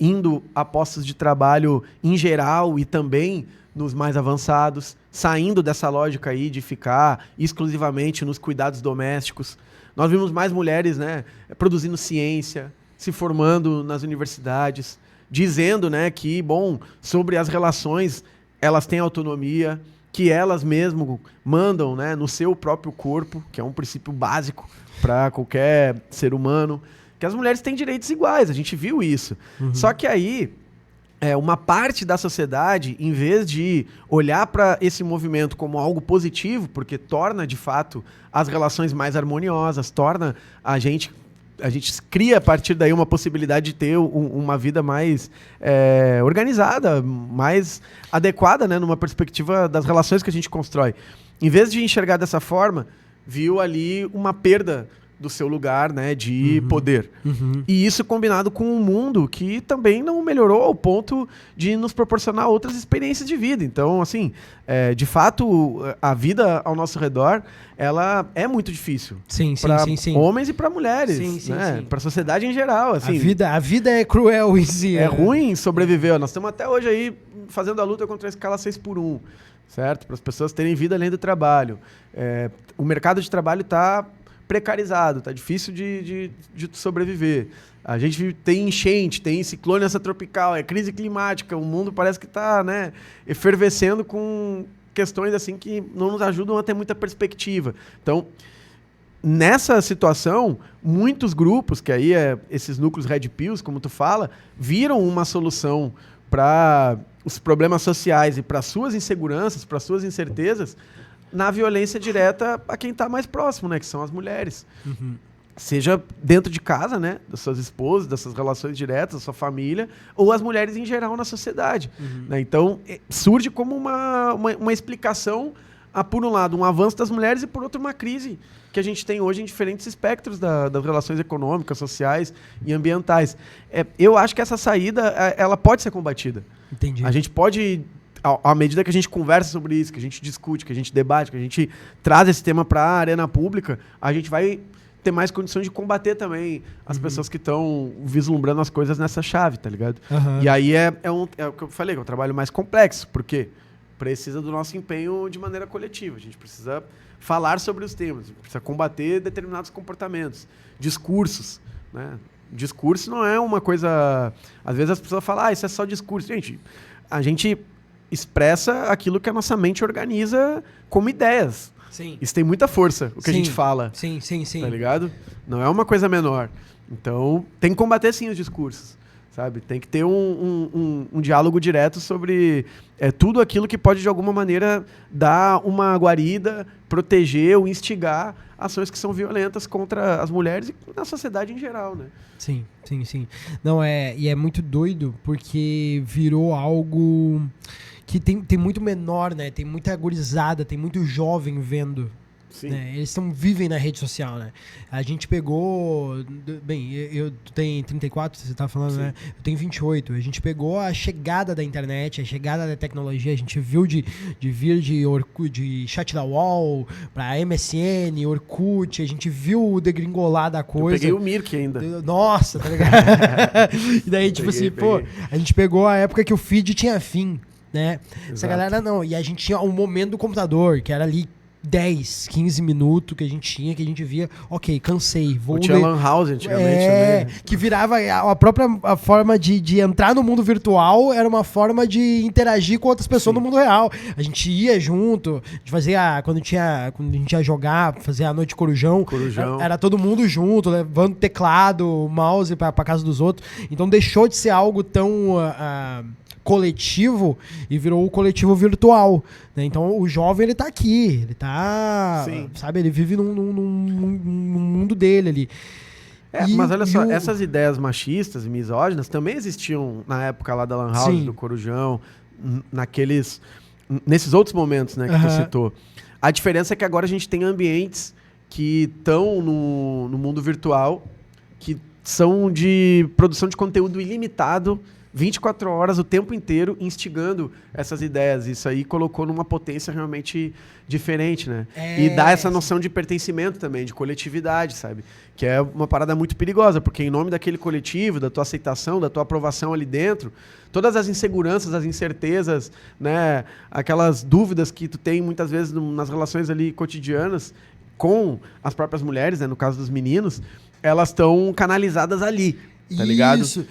indo a postos de trabalho em geral e também nos mais avançados, saindo dessa lógica aí de ficar exclusivamente nos cuidados domésticos. Nós vimos mais mulheres, né, produzindo ciência, se formando nas universidades, dizendo, né, que, sobre as relações, elas têm autonomia, que elas mesmo mandam, né, no seu próprio corpo, que é um princípio básico para qualquer ser humano, que as mulheres têm direitos iguais, a gente viu isso. Só que aí, uma parte da sociedade, em vez de olhar para esse movimento como algo positivo, porque torna, de fato, as relações mais harmoniosas, torna a gente cria a partir daí uma possibilidade de ter uma vida mais organizada, mais adequada, né, numa perspectiva das relações que a gente constrói. Em vez de enxergar dessa forma, viu ali uma perda do seu lugar, né, de poder. E isso combinado com um mundo que também não melhorou ao ponto de nos proporcionar outras experiências de vida. Então, assim, de fato, a vida ao nosso redor, ela é muito difícil. Sim. Homens e para mulheres, Sim. para a sociedade em geral. Assim, a vida é cruel em si. É ruim sobreviver. Nós estamos até hoje aí fazendo a luta contra a escala 6x1, certo? Para as pessoas terem vida além do trabalho. O mercado de trabalho está precarizado, está difícil de sobreviver. A gente tem enchente, tem ciclone tropical, é crise climática, o mundo parece que está, né, efervescendo com questões assim que não nos ajudam a ter muita perspectiva. Então, nessa situação, muitos grupos, que aí esses núcleos Red Pills, como tu fala, viram uma solução para os problemas sociais e para suas inseguranças, para suas incertezas, na violência direta a quem está mais próximo, né, que são as mulheres. Seja dentro de casa, né, das suas esposas, das suas relações diretas, da sua família, ou as mulheres em geral na sociedade. Né? Então, surge como uma explicação a, por um lado, um avanço das mulheres e, por outro, uma crise que a gente tem hoje em diferentes espectros das relações econômicas, sociais e ambientais. Eu acho que essa saída ela pode ser combatida. Entendi. A gente pode, à medida que a gente conversa sobre isso, que a gente discute, que a gente debate, que a gente traz esse tema para a arena pública, a gente vai ter mais condições de combater também as pessoas que estão vislumbrando as coisas nessa chave, tá ligado? E aí é o que eu falei, que é um trabalho mais complexo, porque precisa do nosso empenho de maneira coletiva. A gente precisa falar sobre os temas, precisa combater determinados comportamentos, discursos, né? Discurso não é uma coisa... Às vezes as pessoas falam, isso é só discurso. Gente, a gente expressa aquilo que a nossa mente organiza como ideias. Sim. Isso tem muita força, o que a gente fala. Sim. Tá ligado? Não é uma coisa menor. Então, tem que combater sim os discursos, sabe? Tem que ter um diálogo direto sobre tudo aquilo que pode, de alguma maneira, dar uma guarida, proteger ou instigar ações que são violentas contra as mulheres e na sociedade em geral, né? Sim. Não, e é muito doido porque virou algo que tem muito menor, né? Tem muita gurizada, tem muito jovem vendo. Sim. Né? Eles vivem na rede social, né? A gente pegou... Bem, tu tem 34, você tá falando, né? Eu tenho 28. A gente pegou a chegada da internet, a chegada da tecnologia. A gente viu de vir de Orkut, de chat da UOL pra MSN, Orkut. A gente viu o degringolar da coisa. Eu peguei o Mirk ainda. Nossa, tá ligado? E daí, tipo peguei. Pô, a gente pegou a época que o feed tinha fim, né? Exato. Essa galera não. E a gente tinha um momento do computador, que era ali 10, 15 minutos que a gente via, ok, cansei, vou tinha Lan House antigamente também. Que virava a própria forma de entrar no mundo virtual, era uma forma de interagir com outras pessoas no mundo real. A gente ia junto, a gente fazia, quando a gente ia jogar, fazer a noite corujão. Era todo mundo junto, levando teclado, mouse pra casa dos outros. Então deixou de ser algo tão coletivo e virou o coletivo virtual, né? Então o jovem, ele tá aqui, ele tá, sabe, ele vive num mundo dele ali. Mas olha só, essas ideias machistas e misóginas também existiam na época lá da Lan House, do Corujão, nesses outros momentos, né, que tu citou. A diferença é que agora a gente tem ambientes que estão no mundo virtual, que são de produção de conteúdo ilimitado, 24 horas, o tempo inteiro, instigando essas ideias. Isso aí colocou numa potência realmente diferente, né? E dá essa noção de pertencimento também, de coletividade, sabe? Que é uma parada muito perigosa, porque em nome daquele coletivo, da tua aceitação, da tua aprovação ali dentro, todas as inseguranças, as incertezas, né? Aquelas dúvidas que tu tem muitas vezes nas relações ali cotidianas com as próprias mulheres, né? No caso dos meninos, elas estão canalizadas ali. Tá ligado? Isso.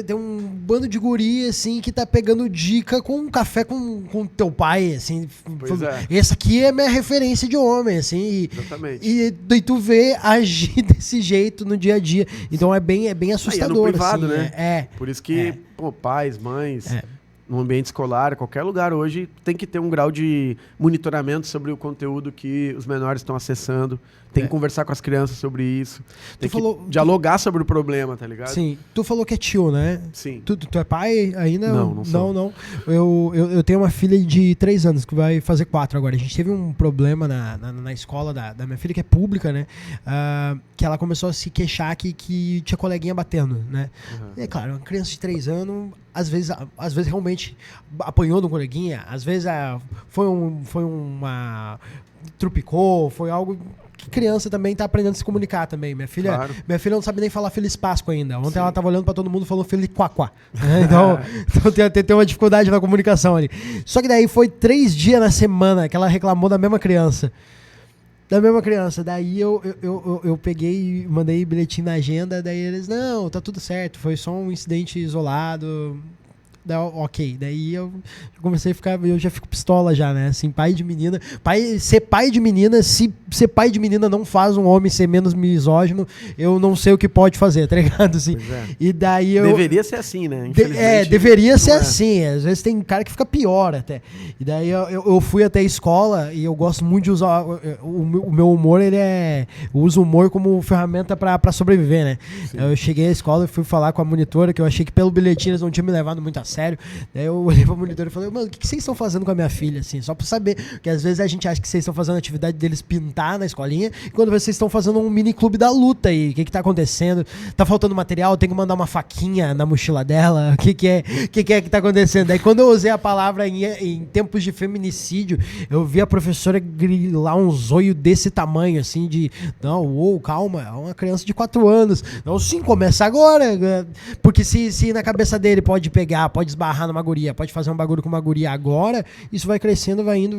Tem um bando de guri, assim, que tá pegando dica com um café com teu pai, assim. Pois é. Essa aqui é minha referência de homem, assim. Exatamente. E tu vê agir desse jeito no dia a dia. Então é bem assustador. E é no privado, assim, né? Por isso que, pais, mães, no ambiente escolar, qualquer lugar hoje, tem que ter um grau de monitoramento sobre o conteúdo que os menores estão acessando. Tem que conversar com as crianças sobre isso. Tem que falou, dialogar sobre o problema, tá ligado? Sim. Tu falou que é tio, né? Sim. Tu é pai ainda? Não sou. Não. Eu tenho uma filha de 3 anos, que vai fazer 4 agora. A gente teve um problema na escola da minha filha, que é pública, né? Que ela começou a se queixar que tinha coleguinha batendo, né? E é claro, uma criança de 3 anos, às vezes realmente apanhou de um coleguinha, às vezes foi uma... trupicou, foi algo que criança também tá aprendendo a se comunicar também. Minha filha não sabe nem falar Feliz Páscoa ainda. Ontem ela tava olhando pra todo mundo e falou Feliz Quaquá. Então tem uma dificuldade na comunicação ali. Só que daí foi 3 dias na semana que ela reclamou da mesma criança. Daí eu peguei e mandei bilhetinho na agenda, daí eles, não, tá tudo certo, foi só um incidente isolado. Ok, daí eu comecei a ficar, eu já fico pistola já, né? Assim, pai de menina, ser pai de menina, se ser pai de menina não faz um homem ser menos misógino, eu não sei o que pode fazer, tá ligado? Assim, e daí deveria ser assim, né? Deveria ser assim, às vezes tem cara que fica pior até. E daí eu fui até a escola e eu gosto muito de usar, o meu humor, eu uso o humor como ferramenta pra sobreviver, né? Eu cheguei à escola e fui falar com a monitora, que eu achei que pelo bilhetinho eles não tinham me levado muito a sério. Daí eu olhei pra monitor e falei, mano, o que vocês estão fazendo com a minha filha, assim? Só pra saber, porque às vezes a gente acha que vocês estão fazendo a atividade deles pintar na escolinha, e quando vocês estão fazendo um mini clube da luta aí, o que tá acontecendo? Tá faltando material? Tem que mandar uma faquinha na mochila dela? O que é que tá acontecendo? Daí quando eu usei a palavra em tempos de feminicídio, eu vi a professora grilar um zoio desse tamanho, assim, não, calma, é uma criança de 4 anos. Não, sim, começa agora, porque se na cabeça dele pode esbarrar numa guria, pode fazer um bagulho com uma guria agora, isso vai crescendo, vai indo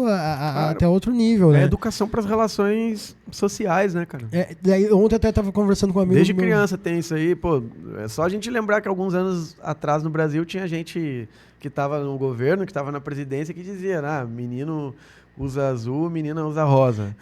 claro, até outro nível, né? É educação para as relações sociais, né, cara? Daí, ontem eu até tava conversando com um amigo. Desde criança tem isso aí, pô, é só a gente lembrar que alguns anos atrás no Brasil tinha gente que tava no governo, que tava na presidência, que dizia, menino usa azul, menina usa rosa.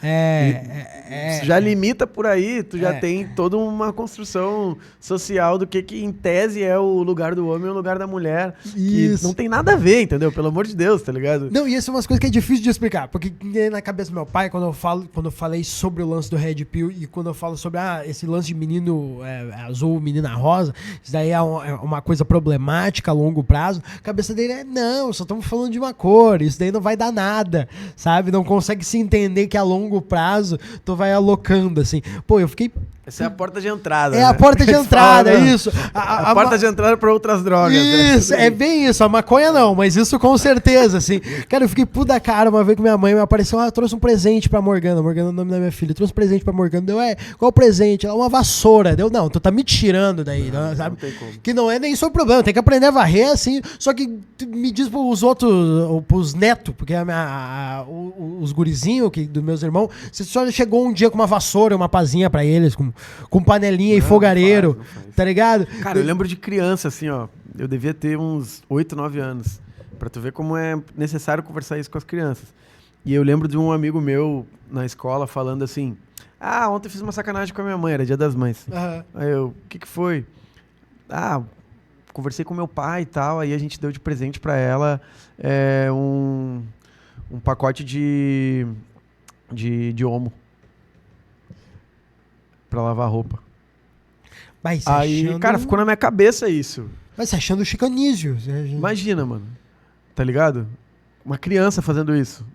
Já limita por aí, tu já tem toda uma construção social do que em tese é o lugar do homem e o lugar da mulher. Isso. Que não tem nada a ver, entendeu? Pelo amor de Deus, tá ligado? Não, e isso é umas coisas que é difícil de explicar, porque na cabeça do meu pai, quando eu falei sobre o lance do Red Pill e quando eu falo sobre esse lance de menino azul, menina rosa, isso daí é uma coisa problemática a longo prazo, a cabeça dele não, só estamos falando de uma cor, isso daí não vai dar nada, sabe? Não consegue se entender que a longo prazo tu vai alocando, assim. Pô, eu fiquei... Essa é a porta de entrada. A porta de entrada, isso. A porta de entrada para outras drogas. Isso, é bem isso. A maconha não, mas isso com certeza, assim. Cara, eu fiquei puto da cara uma vez que minha mãe me apareceu, trouxe um presente pra Morgana. Morgana é o nome da minha filha. Trouxe um presente pra Morgana. Deu, qual o presente? Ela, uma vassoura. Deu, não, tu tá me tirando daí, não, sabe? Não tem como. Que não é nem só o problema, tem que aprender a varrer, assim. Só que me diz pros outros, pros netos, porque os gurizinhos dos meus irmãos, você só chegou um dia com uma vassoura, uma pazinha pra eles, com panelinha e fogareiro, não faz. Tá ligado? Cara, eu lembro de criança, assim, ó, eu devia ter uns 8, 9 anos, pra tu ver como é necessário conversar isso com as crianças. E eu lembro de um amigo meu na escola falando assim, ontem eu fiz uma sacanagem com a minha mãe, era Dia das Mães. Aí eu, o que foi? Conversei com meu pai e tal, aí a gente deu de presente pra ela um pacote de Omo. Pra lavar roupa. Aí, cara, ficou na minha cabeça isso. Mas você achando chicanísio. Imagina, mano. Tá ligado? Uma criança fazendo isso.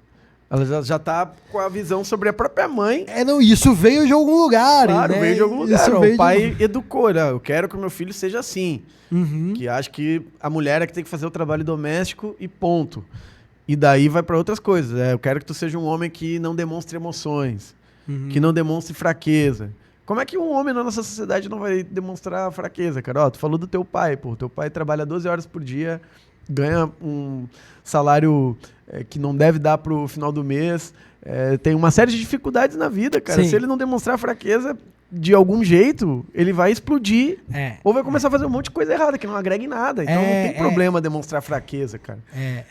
Ela já tá com a visão sobre a própria mãe. Não, isso veio de algum lugar. Claro, né? Veio de algum lugar. O pai educou, né? Eu quero que o meu filho seja assim. Que acha que a mulher é que tem que fazer o trabalho doméstico e ponto. E daí vai pra outras coisas. Eu quero que tu seja um homem que não demonstre emoções. Que não demonstre fraqueza. Como é que um homem na nossa sociedade não vai demonstrar fraqueza, cara? Tu falou do teu pai, pô. Teu pai trabalha 12 horas por dia, ganha um salário que não deve dar pro final do mês, tem uma série de dificuldades na vida, cara. Sim. Se ele não demonstrar fraqueza de algum jeito, ele vai explodir ou vai começar a fazer um monte de coisa errada, que não agrega em nada. Então não tem problema demonstrar fraqueza, cara.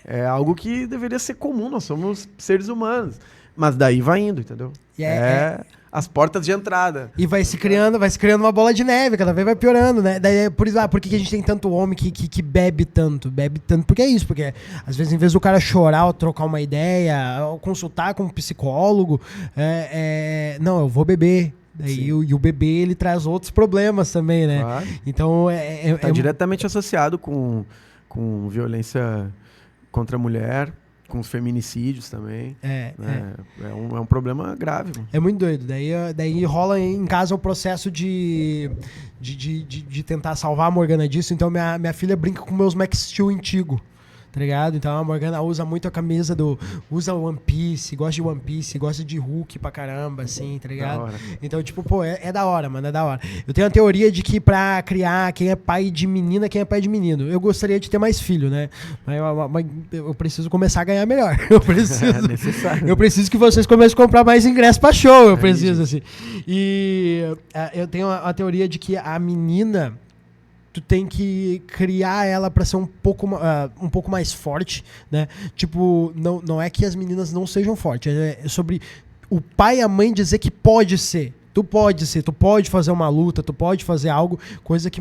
É algo que deveria ser comum, nós somos seres humanos. Mas daí vai indo, entendeu? as portas de entrada. E vai se criando uma bola de neve, cada vez vai piorando, né? Daí, por que a gente tem tanto homem que bebe tanto? Bebe tanto porque é isso, porque às vezes em vez do cara chorar ou trocar uma ideia, ou consultar com um psicólogo, não, eu vou beber. E o bebê, ele traz outros problemas também, né? Claro. Então, Tá diretamente associado com violência contra a mulher, com os feminicídios também. É um problema grave. Mano. É muito doido. Daí rola em casa o processo de tentar salvar a Morgana disso. Então, minha filha brinca com meus Max Steel antigo. Tá ligado? Então a Morgana usa muito a camisa usa One Piece, gosta de One Piece, gosta de Hulk pra caramba, assim, tá ligado? Então, tipo, pô, é da hora, mano, é da hora. Eu tenho a teoria de que pra criar quem é pai de menina, quem é pai de menino. Eu gostaria de ter mais filho, né? Mas eu preciso começar a ganhar melhor. É necessário. Eu preciso que vocês comecem a comprar mais ingressos pra show, eu preciso, assim. E eu tenho a teoria de que a menina, tu tem que criar ela pra ser um pouco mais forte, né? Tipo, não é que as meninas não sejam fortes, é sobre o pai e a mãe dizer que pode ser. Tu pode fazer uma luta, tu pode fazer algo, coisa que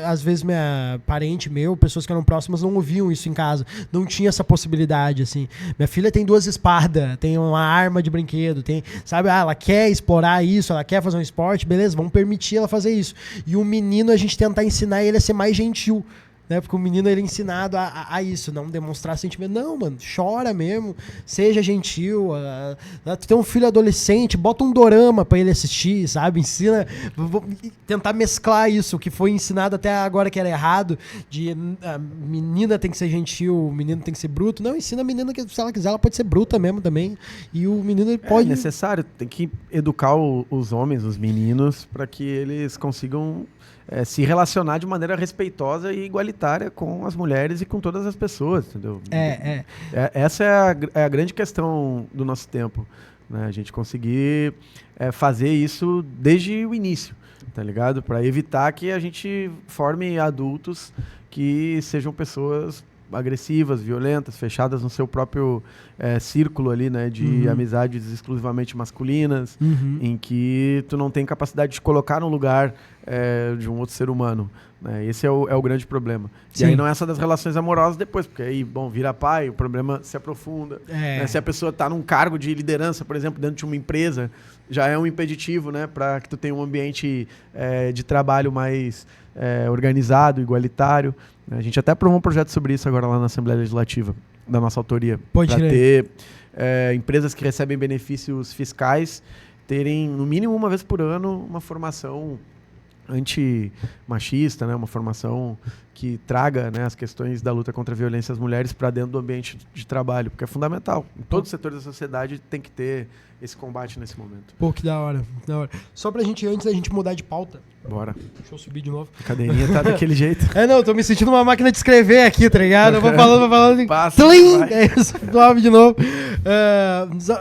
às vezes minha parente pessoas que eram próximas não ouviam isso em casa, não tinha essa possibilidade, assim. Minha filha tem 2 espadas, tem uma arma de brinquedo, sabe, ela quer explorar isso, ela quer fazer um esporte, beleza, vamos permitir ela fazer isso. E o menino, a gente tentar ensinar ele a ser mais gentil, né? Porque o menino, ele é ensinado a isso, não demonstrar sentimento. Não, mano, chora mesmo, seja gentil. Tu tem um filho adolescente, bota um dorama pra ele assistir, sabe? Ensina, tentar mesclar isso, que foi ensinado até agora que era errado, de a menina tem que ser gentil, o menino tem que ser bruto. Não, ensina a menina que, se ela quiser, ela pode ser bruta mesmo também. E o menino, ele pode... É necessário, tem que educar os homens, os meninos, para que eles consigam se relacionar de maneira respeitosa e igualitária com as mulheres e com todas as pessoas, entendeu? Essa é a grande questão do nosso tempo, né? A gente conseguir fazer isso desde o início, tá ligado? Para evitar que a gente forme adultos que sejam pessoas agressivas, violentas, fechadas no seu próprio círculo ali, né, de amizades exclusivamente masculinas, em que tu não tem capacidade de colocar no lugar de um outro ser humano, né? Esse é o grande problema. Sim. E aí não é só das relações amorosas depois, porque aí, vira pai, o problema se aprofunda. Né? Se a pessoa tá num cargo de liderança, por exemplo, dentro de uma empresa, já é um impeditivo, né, para que tu tenha um ambiente de trabalho mais organizado, igualitário. A gente até aprovou um projeto sobre isso agora lá na Assembleia Legislativa, da nossa autoria. Para ter empresas que recebem benefícios fiscais terem, no mínimo uma vez por ano, uma formação anti-machista, né? Uma formação que traga, né, as questões da luta contra a violência às mulheres para dentro do ambiente de trabalho, porque é fundamental. Em todos os setores da sociedade tem que ter esse combate nesse momento. Pô, que da hora, que da hora. Só pra gente, antes da gente mudar de pauta... Bora. Deixa eu subir de novo. A cadeirinha tá daquele jeito. Não, tô me sentindo uma máquina de escrever aqui, tá ligado? Eu vou falando... Passa, sobe de novo.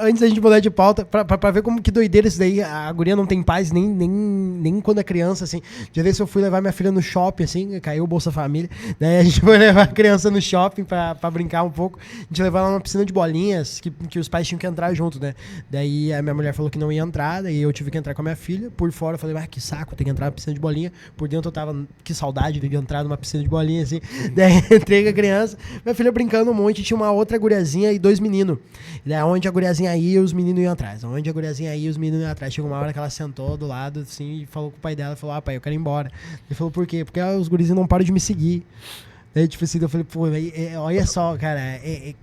Antes da gente mudar de pauta, pra ver como que doideira isso daí, a guria não tem paz nem quando é criança, assim. Já desse eu fui levar minha filha no shopping, assim, caiu o Bolsa Família. Daí a gente foi levar a criança no shopping pra brincar um pouco. A gente levou ela numa piscina de bolinhas, que os pais tinham que entrar junto, né? Daí a minha mulher falou que não ia entrar, daí eu tive que entrar com a minha filha. Por fora eu falei, que saco, tem que entrar na piscina de bolinha. Por dentro eu tava, que saudade de entrar numa piscina de bolinha, assim. Daí entrei com a criança, minha filha brincando um monte, tinha uma outra guriazinha e 2 meninos. Daí onde a guriazinha ia, os meninos iam atrás. Onde a guriazinha ia, os meninos iam atrás. Chegou uma hora que ela sentou do lado, assim, e falou com o pai dela, falou, pai, eu quero ir embora. Ele falou, por quê? Porque os gurizinhos não param de me seguir. Daí, tipo assim, eu falei, pô, olha só, cara,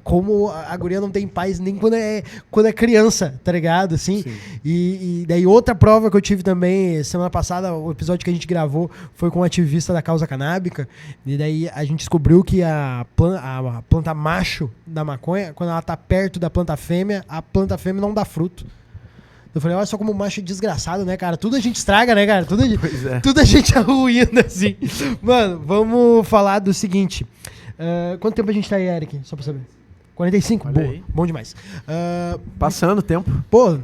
como a guria não tem paz nem quando é criança, tá ligado? Assim, e daí outra prova que eu tive também, semana passada, o episódio que a gente gravou foi com um ativista da causa canábica, e daí a gente descobriu que a planta macho da maconha, quando ela tá perto da planta fêmea, a planta fêmea não dá fruto. Eu falei, olha só como o macho é desgraçado, né, cara? Tudo a gente estraga, né, cara? Tudo a gente arruína, assim. Mano, vamos falar do seguinte. Quanto tempo a gente tá aí, Eric? Só pra saber. 45? Boa. Bom demais. Passando o tempo. Pô,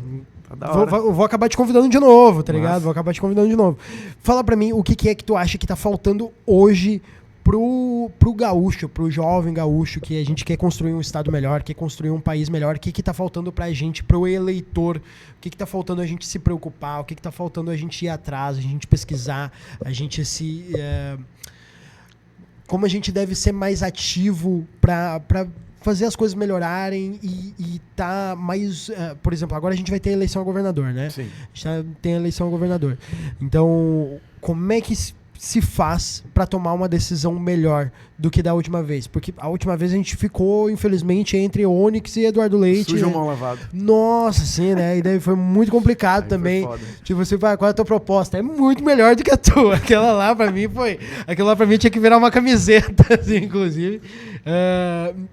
vou acabar te convidando de novo, tá ligado? Nossa. Vou acabar te convidando de novo. Fala pra mim o que é que tu acha que tá faltando hoje pro gaúcho, pro jovem gaúcho, que a gente quer construir um estado melhor, quer construir um país melhor, o que tá faltando pra gente, pro eleitor, o que tá faltando a gente se preocupar, o que tá faltando a gente ir atrás, a gente pesquisar, a gente como a gente deve ser mais ativo pra fazer as coisas melhorarem e tá mais... por exemplo, agora a gente vai ter eleição a governador, né? Sim. A gente tem a eleição a governador. Então, como é que se faz para tomar uma decisão melhor do que da última vez? Porque a última vez a gente ficou, infelizmente, entre Onyx e Eduardo Leite. Sujo mal lavado. Nossa, sim, né? E daí foi muito complicado Aí também. foi foda. Tipo, você vai, qual é a tua proposta? É muito melhor do que a tua. Aquela lá pra mim tinha que virar uma camiseta, assim, inclusive.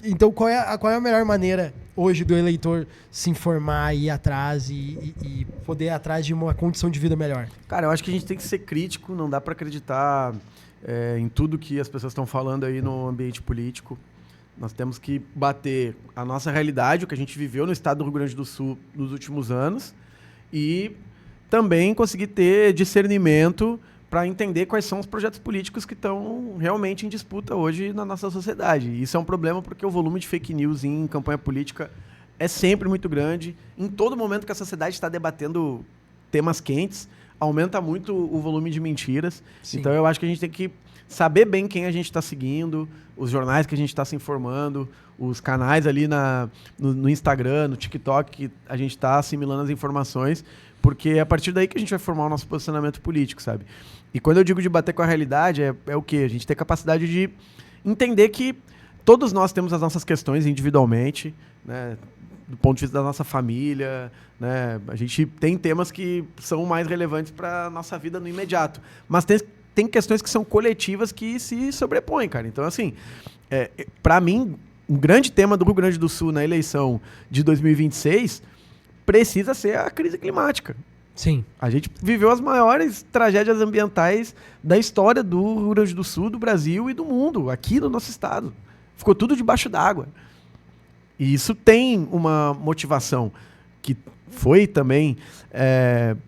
Então, qual é a melhor maneira hoje do eleitor se informar, ir atrás e poder ir atrás de uma condição de vida melhor? Cara, eu acho que a gente tem que ser crítico, não dá para acreditar em tudo que as pessoas estão falando aí no ambiente político. Nós temos que bater a nossa realidade, o que a gente viveu no estado do Rio Grande do Sul nos últimos anos, e também conseguir ter discernimento para entender quais são os projetos políticos que estão realmente em disputa hoje na nossa sociedade. E isso é um problema porque o volume de fake news em campanha política é sempre muito grande. Em todo momento que a sociedade está debatendo temas quentes, aumenta muito o volume de mentiras. Sim. Então eu acho que a gente tem que saber bem quem a gente está seguindo, os jornais que a gente está se informando, os canais ali no Instagram, no TikTok, que a gente está assimilando as informações, porque é a partir daí que a gente vai formar o nosso posicionamento político, sabe? E quando eu digo de bater com a realidade, é o quê? A gente tem capacidade de entender que todos nós temos as nossas questões individualmente, né? Do ponto de vista da nossa família, né? A gente tem temas que são mais relevantes para a nossa vida no imediato. Mas tem questões que são coletivas que se sobrepõem, cara. Então, assim, para mim, um grande tema do Rio Grande do Sul na eleição de 2026 precisa ser a crise climática. Sim. A gente viveu as maiores tragédias ambientais da história do Rio Grande do Sul, do Brasil e do mundo, aqui no nosso estado. Ficou tudo debaixo d'água. E isso tem uma motivação que foi também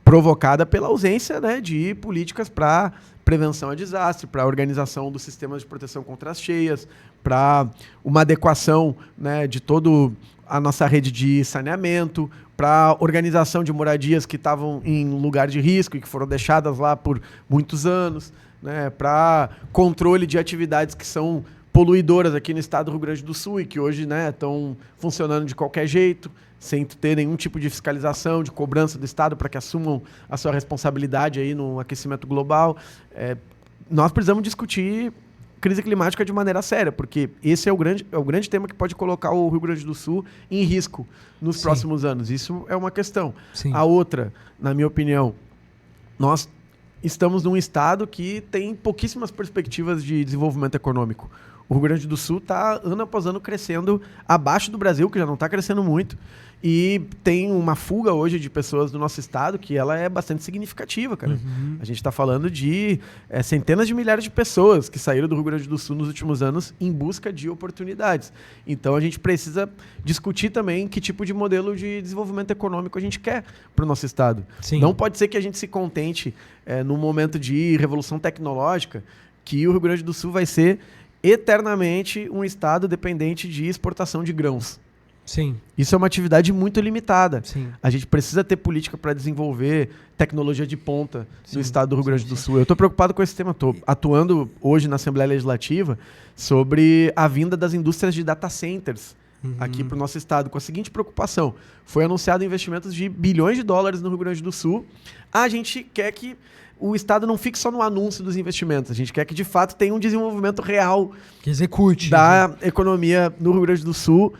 provocada pela ausência, né, de políticas para prevenção a desastre, para a organização dos sistemas de proteção contra as cheias, para uma adequação, né, de toda a nossa rede de saneamento, para organização de moradias que estavam em lugar de risco e que foram deixadas lá por muitos anos, né, para controle de atividades que são poluidoras aqui no estado do Rio Grande do Sul e que hoje, né, estão funcionando de qualquer jeito, sem ter nenhum tipo de fiscalização, de cobrança do estado para que assumam a sua responsabilidade aí no aquecimento global. Nós precisamos discutir crise climática de maneira séria, porque esse é o grande tema que pode colocar o Rio Grande do Sul em risco nos Sim. próximos anos. Isso é uma questão. Sim. A outra, na minha opinião, nós estamos num estado que tem pouquíssimas perspectivas de desenvolvimento econômico. O Rio Grande do Sul está, ano após ano, crescendo abaixo do Brasil, que já não está crescendo muito, e tem uma fuga hoje de pessoas do nosso estado que ela é bastante significativa, cara. Uhum. A gente está falando de centenas de milhares de pessoas que saíram do Rio Grande do Sul nos últimos anos em busca de oportunidades. Então a gente precisa discutir também que tipo de modelo de desenvolvimento econômico a gente quer para o nosso estado. Sim. Não pode ser que a gente se contente num momento de revolução tecnológica que o Rio Grande do Sul vai ser eternamente um estado dependente de exportação de grãos. Sim. Isso é uma atividade muito limitada. Sim. A gente precisa ter política para desenvolver tecnologia de ponta Sim. no estado do Rio Grande do Sul. Eu estou preocupado com esse tema. Estou atuando hoje na Assembleia Legislativa sobre a vinda das indústrias de data centers aqui para o nosso estado, com a seguinte preocupação. Foi anunciado investimentos de bilhões de dólares no Rio Grande do Sul. A gente quer que o estado não fique só no anúncio dos investimentos. A gente quer que, de fato, tenha um desenvolvimento real que execute da economia no Rio Grande do Sul,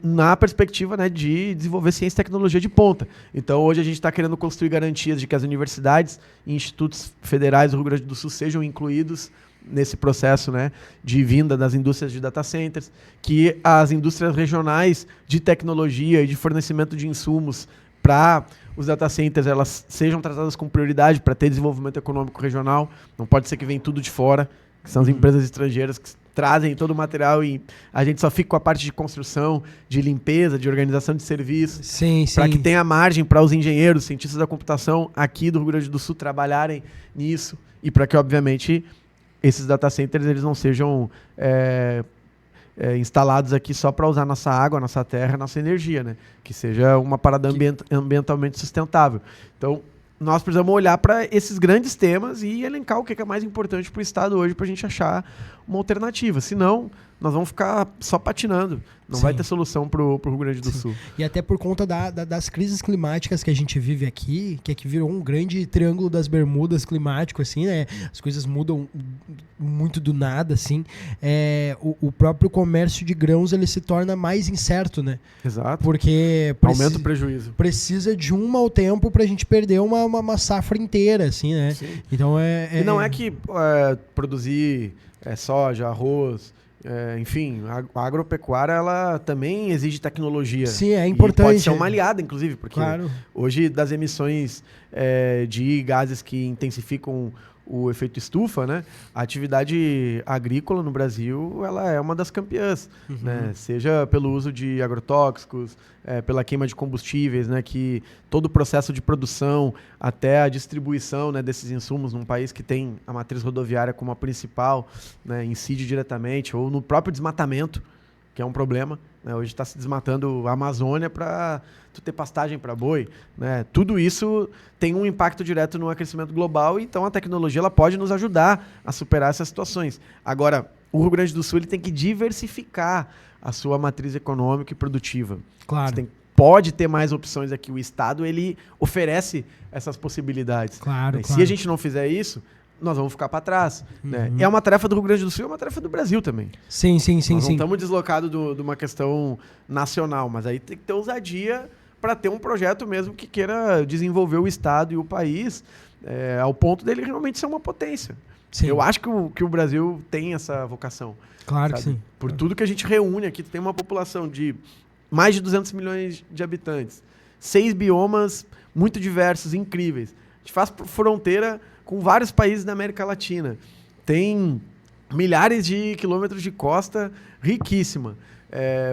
na perspectiva, né, de desenvolver ciência e tecnologia de ponta. Então, hoje a gente está querendo construir garantias de que as universidades e institutos federais do Rio Grande do Sul sejam incluídos nesse processo, né, de vinda das indústrias de data centers, que as indústrias regionais de tecnologia e de fornecimento de insumos para os data centers elas sejam tratadas com prioridade para ter desenvolvimento econômico regional. Não pode ser que venha tudo de fora, que são as empresas estrangeiras que trazem todo o material e a gente só fica com a parte de construção, de limpeza, de organização de serviços. Sim, sim. Para que tenha margem para os engenheiros, cientistas da computação aqui do Rio Grande do Sul trabalharem nisso e para que, obviamente, esses data centers eles não sejam instalados aqui só para usar nossa água, nossa terra, nossa energia, né? Que seja uma parada ambientalmente sustentável. Então, nós precisamos olhar para esses grandes temas e elencar o que é mais importante para o Estado hoje para a gente achar uma alternativa. Senão, nós vamos ficar só patinando. Não vai ter solução para o Rio Grande do Sul. E até por conta das crises climáticas que a gente vive aqui, que aqui virou um grande triângulo das Bermudas climático, assim, né? As coisas mudam muito do nada, assim. O próprio comércio de grãos, ele se torna mais incerto, né? Exato. Porque aumenta o prejuízo. Precisa de um mau tempo para a gente perder uma safra inteira, assim, né? Sim. Então E não é que produzir soja, arroz... enfim, a agropecuária ela também exige tecnologia. Sim, é importante. E pode ser uma aliada, inclusive, porque claro. Hoje das emissões de gases que intensificam o efeito estufa, né? A atividade agrícola no Brasil ela é uma das campeãs, né? Seja pelo uso de agrotóxicos, pela queima de combustíveis, né? Que todo o processo de produção até a distribuição, né, desses insumos num país que tem a matriz rodoviária como a principal, né, incide diretamente, ou no próprio desmatamento, que é um problema, né? Hoje está se desmatando a Amazônia para tu ter pastagem para boi, né? Tudo isso tem um impacto direto no aquecimento global, então a tecnologia ela pode nos ajudar a superar essas situações. Agora, o Rio Grande do Sul ele tem que diversificar a sua matriz econômica e produtiva. Claro. Pode ter mais opções aqui. O Estado ele oferece essas possibilidades. Claro, né? claro. Se a gente não fizer isso, nós vamos ficar para trás. Né? É uma tarefa do Rio Grande do Sul, é uma tarefa do Brasil também. Sim. Nós não estamos deslocados de uma questão nacional, mas aí tem que ter ousadia para ter um projeto mesmo que queira desenvolver o Estado e o país ao ponto dele realmente ser uma potência. Sim. Eu acho que o Brasil tem essa vocação. Claro sabe? que sim. Por tudo que a gente reúne aqui, tem uma população de mais de 200 milhões de habitantes, 6 biomas muito diversos, incríveis. A gente faz fronteira com vários países da América Latina. Tem milhares de quilômetros de costa riquíssima.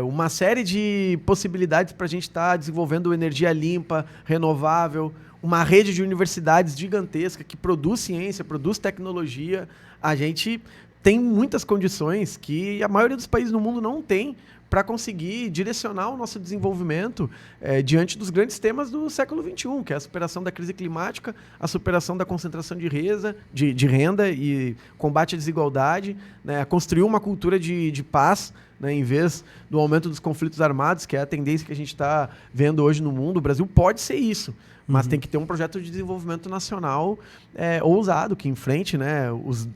Uma série de possibilidades para a gente estar desenvolvendo energia limpa, renovável, uma rede de universidades gigantesca que produz ciência, produz tecnologia. A gente tem muitas condições que a maioria dos países no mundo não tem para conseguir direcionar o nosso desenvolvimento diante dos grandes temas do século XXI, que é a superação da crise climática, a superação da concentração de renda e combate à desigualdade, né, a construir uma cultura de paz, né, em vez do aumento dos conflitos armados, que é a tendência que a gente está vendo hoje no mundo. O Brasil pode ser isso, mas tem que ter um projeto de desenvolvimento nacional ousado, que enfrente, né, os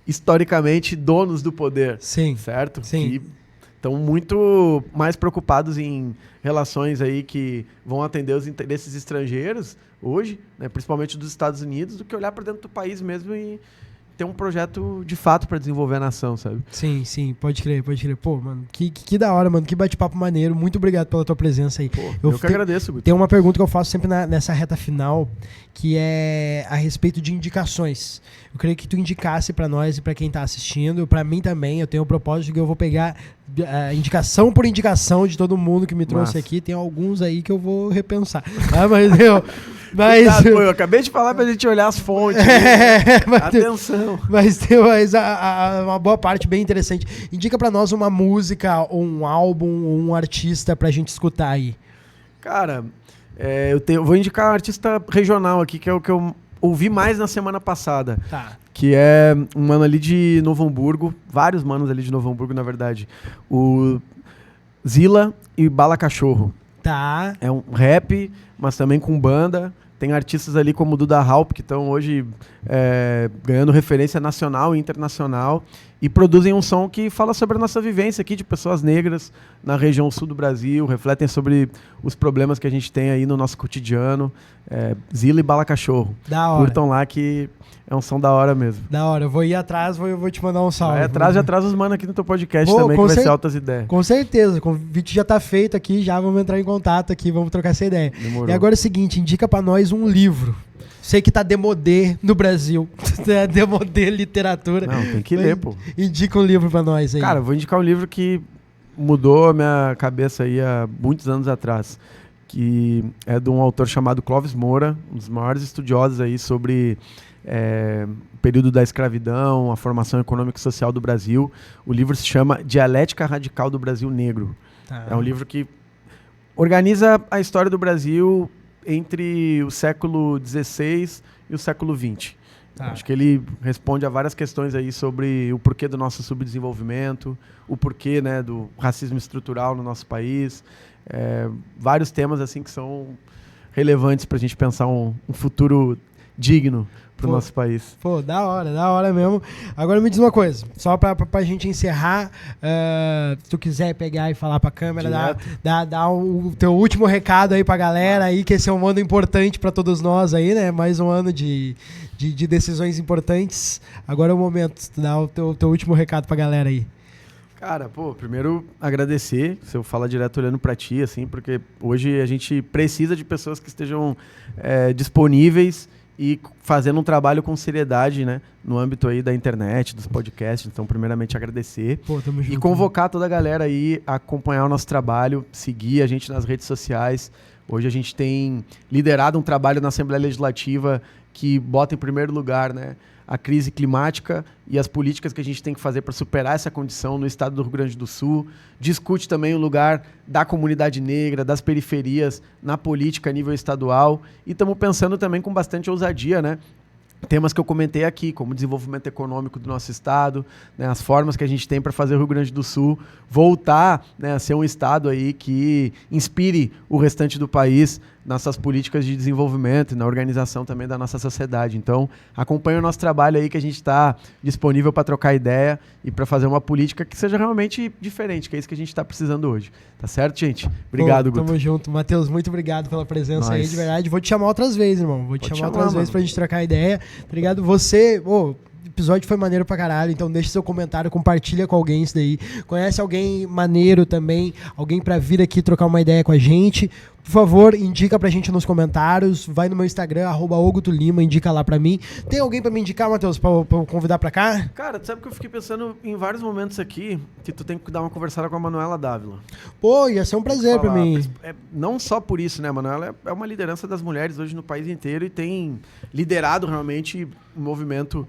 historicamente donos do poder. Sim. Certo? Sim. Que estão muito mais preocupados em relações aí que vão atender os interesses estrangeiros hoje, né, principalmente dos Estados Unidos, do que olhar para dentro do país mesmo e ter um projeto de fato para desenvolver a nação, sabe? Sim, pode crer. Pô, mano, que da hora, mano, que bate-papo maneiro. Muito obrigado pela tua presença aí. Pô, eu que agradeço, Guto. Tem uma pergunta que eu faço sempre nessa reta final, que é a respeito de indicações. Eu queria que tu indicasse pra nós e pra quem tá assistindo, pra mim também, eu tenho o propósito que eu vou pegar indicação por indicação de todo mundo que me trouxe aqui. Tem alguns aí que eu vou repensar. Mas cuidado, eu acabei de falar pra gente olhar as fontes. Atenção. Mas tem uma boa parte bem interessante. Indica pra nós uma música, ou um álbum, ou um artista pra gente escutar aí. Cara, eu vou indicar um artista regional aqui, que é o que eu ouvi mais na semana passada. Tá. Que é um mano ali de Novo Hamburgo, vários manos ali de Novo Hamburgo, na verdade. O Zila e Bala Cachorro. Tá. É um rap, mas também com banda. Tem artistas ali como o Duda Halp, que estão hoje ganhando referência nacional e internacional e produzem um som que fala sobre a nossa vivência aqui de pessoas negras na região sul do Brasil, refletem sobre os problemas que a gente tem aí no nosso cotidiano. Zila e Bala Cachorro. Da hora. Curtam lá que é um som da hora mesmo. Da hora. Eu vou ir atrás, vou te mandar um salve. Já traz os manos aqui no teu podcast também, que vai ser altas ideias. Com certeza. O convite já tá feito aqui, já vamos entrar em contato aqui, vamos trocar essa ideia. Demorou. E agora é o seguinte, indica pra nós um livro. Sei que tá demodê no Brasil. Demodê literatura. Não, tem que ler, pô. Indica um livro pra nós aí. Cara, vou indicar um livro que mudou a minha cabeça aí há muitos anos atrás, que é de um autor chamado Clóvis Moura, um dos maiores estudiosos aí sobre o período da escravidão, a formação econômica e social do Brasil. O livro se chama Dialética Radical do Brasil Negro. Tá. É um livro que organiza a história do Brasil entre o século XVI e o século XX. Tá. Acho que ele responde a várias questões aí sobre o porquê do nosso subdesenvolvimento, o porquê, né, do racismo estrutural no nosso país. Vários temas assim que são relevantes para a gente pensar um futuro digno para o nosso país. Pô, da hora mesmo. Agora me diz uma coisa, só pra gente encerrar, se tu quiser pegar e falar pra câmera, dá o teu último recado aí pra galera aí, que esse é um ano importante pra todos nós aí, né? Mais um ano de decisões importantes. Agora é o momento, tu dá o teu último recado pra galera aí. Cara, primeiro agradecer, se eu falar direto olhando para ti, assim, porque hoje a gente precisa de pessoas que estejam disponíveis e fazendo um trabalho com seriedade, né, no âmbito aí da internet, dos podcasts. Então, primeiramente, agradecer. Tamo junto, e convocar toda a galera aí a acompanhar o nosso trabalho, seguir a gente nas redes sociais. Hoje a gente tem liderado um trabalho na Assembleia Legislativa que bota em primeiro lugar, né, a crise climática e as políticas que a gente tem que fazer para superar essa condição no estado do Rio Grande do Sul. Discute também o lugar da comunidade negra, das periferias na política a nível estadual. E estamos pensando também com bastante ousadia, né? Temas que eu comentei aqui, como o desenvolvimento econômico do nosso estado, né, as formas que a gente tem para fazer o Rio Grande do Sul voltar, né, a ser um estado aí que inspire o restante do país nas suas políticas de desenvolvimento e na organização também da nossa sociedade. Então, acompanhe o nosso trabalho aí, que a gente está disponível para trocar ideia e para fazer uma política que seja realmente diferente, que é isso que a gente está precisando hoje. Tá certo, gente? Obrigado, Guto. Tamo junto. Matheus, muito obrigado pela presença aí, de verdade. Vou te chamar outras vezes, irmão. Vou te chamar outras vezes pra gente trocar ideia. Obrigado. Você... o episódio foi maneiro pra caralho, então deixa seu comentário, compartilha com alguém isso daí. Conhece alguém maneiro também, alguém pra vir aqui trocar uma ideia com a gente? Por favor, indica pra gente nos comentários, vai no meu Instagram, @ogutolima, indica lá pra mim. Tem alguém pra me indicar, Matheus, pra eu convidar pra cá? Cara, tu sabe que eu fiquei pensando em vários momentos aqui que tu tem que dar uma conversada com a Manuela Dávila. Pô, ia ser um prazer pra mim. Não só por isso, né, Manuela é uma liderança das mulheres hoje no país inteiro e tem liderado realmente o movimento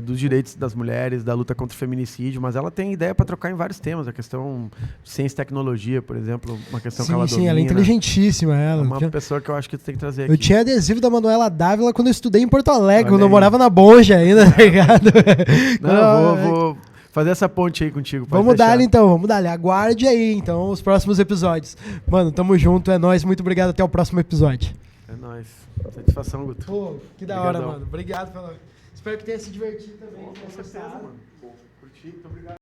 dos direitos das mulheres, da luta contra o feminicídio, mas ela tem ideia para trocar em vários temas, a questão de ciência e tecnologia, por exemplo, uma questão que ela domina. Sim, ela é inteligentíssima, ela. É uma pessoa que eu acho que tu tem que trazer aqui. Eu tinha adesivo da Manuela Dávila quando eu estudei em Porto Alegre, quando eu morava na Bonja ainda, tá ligado? Não, vou fazer essa ponte aí contigo. Vamos dar então, vamos dar. Aguarde aí, então, os próximos episódios. Mano, tamo junto, é nóis, muito obrigado, até o próximo episódio. É nóis. Satisfação, Guto. Pô, que da hora, mano. Obrigado pela... Espero que tenha se divertido também. Com certeza, mano. Curti, muito obrigado.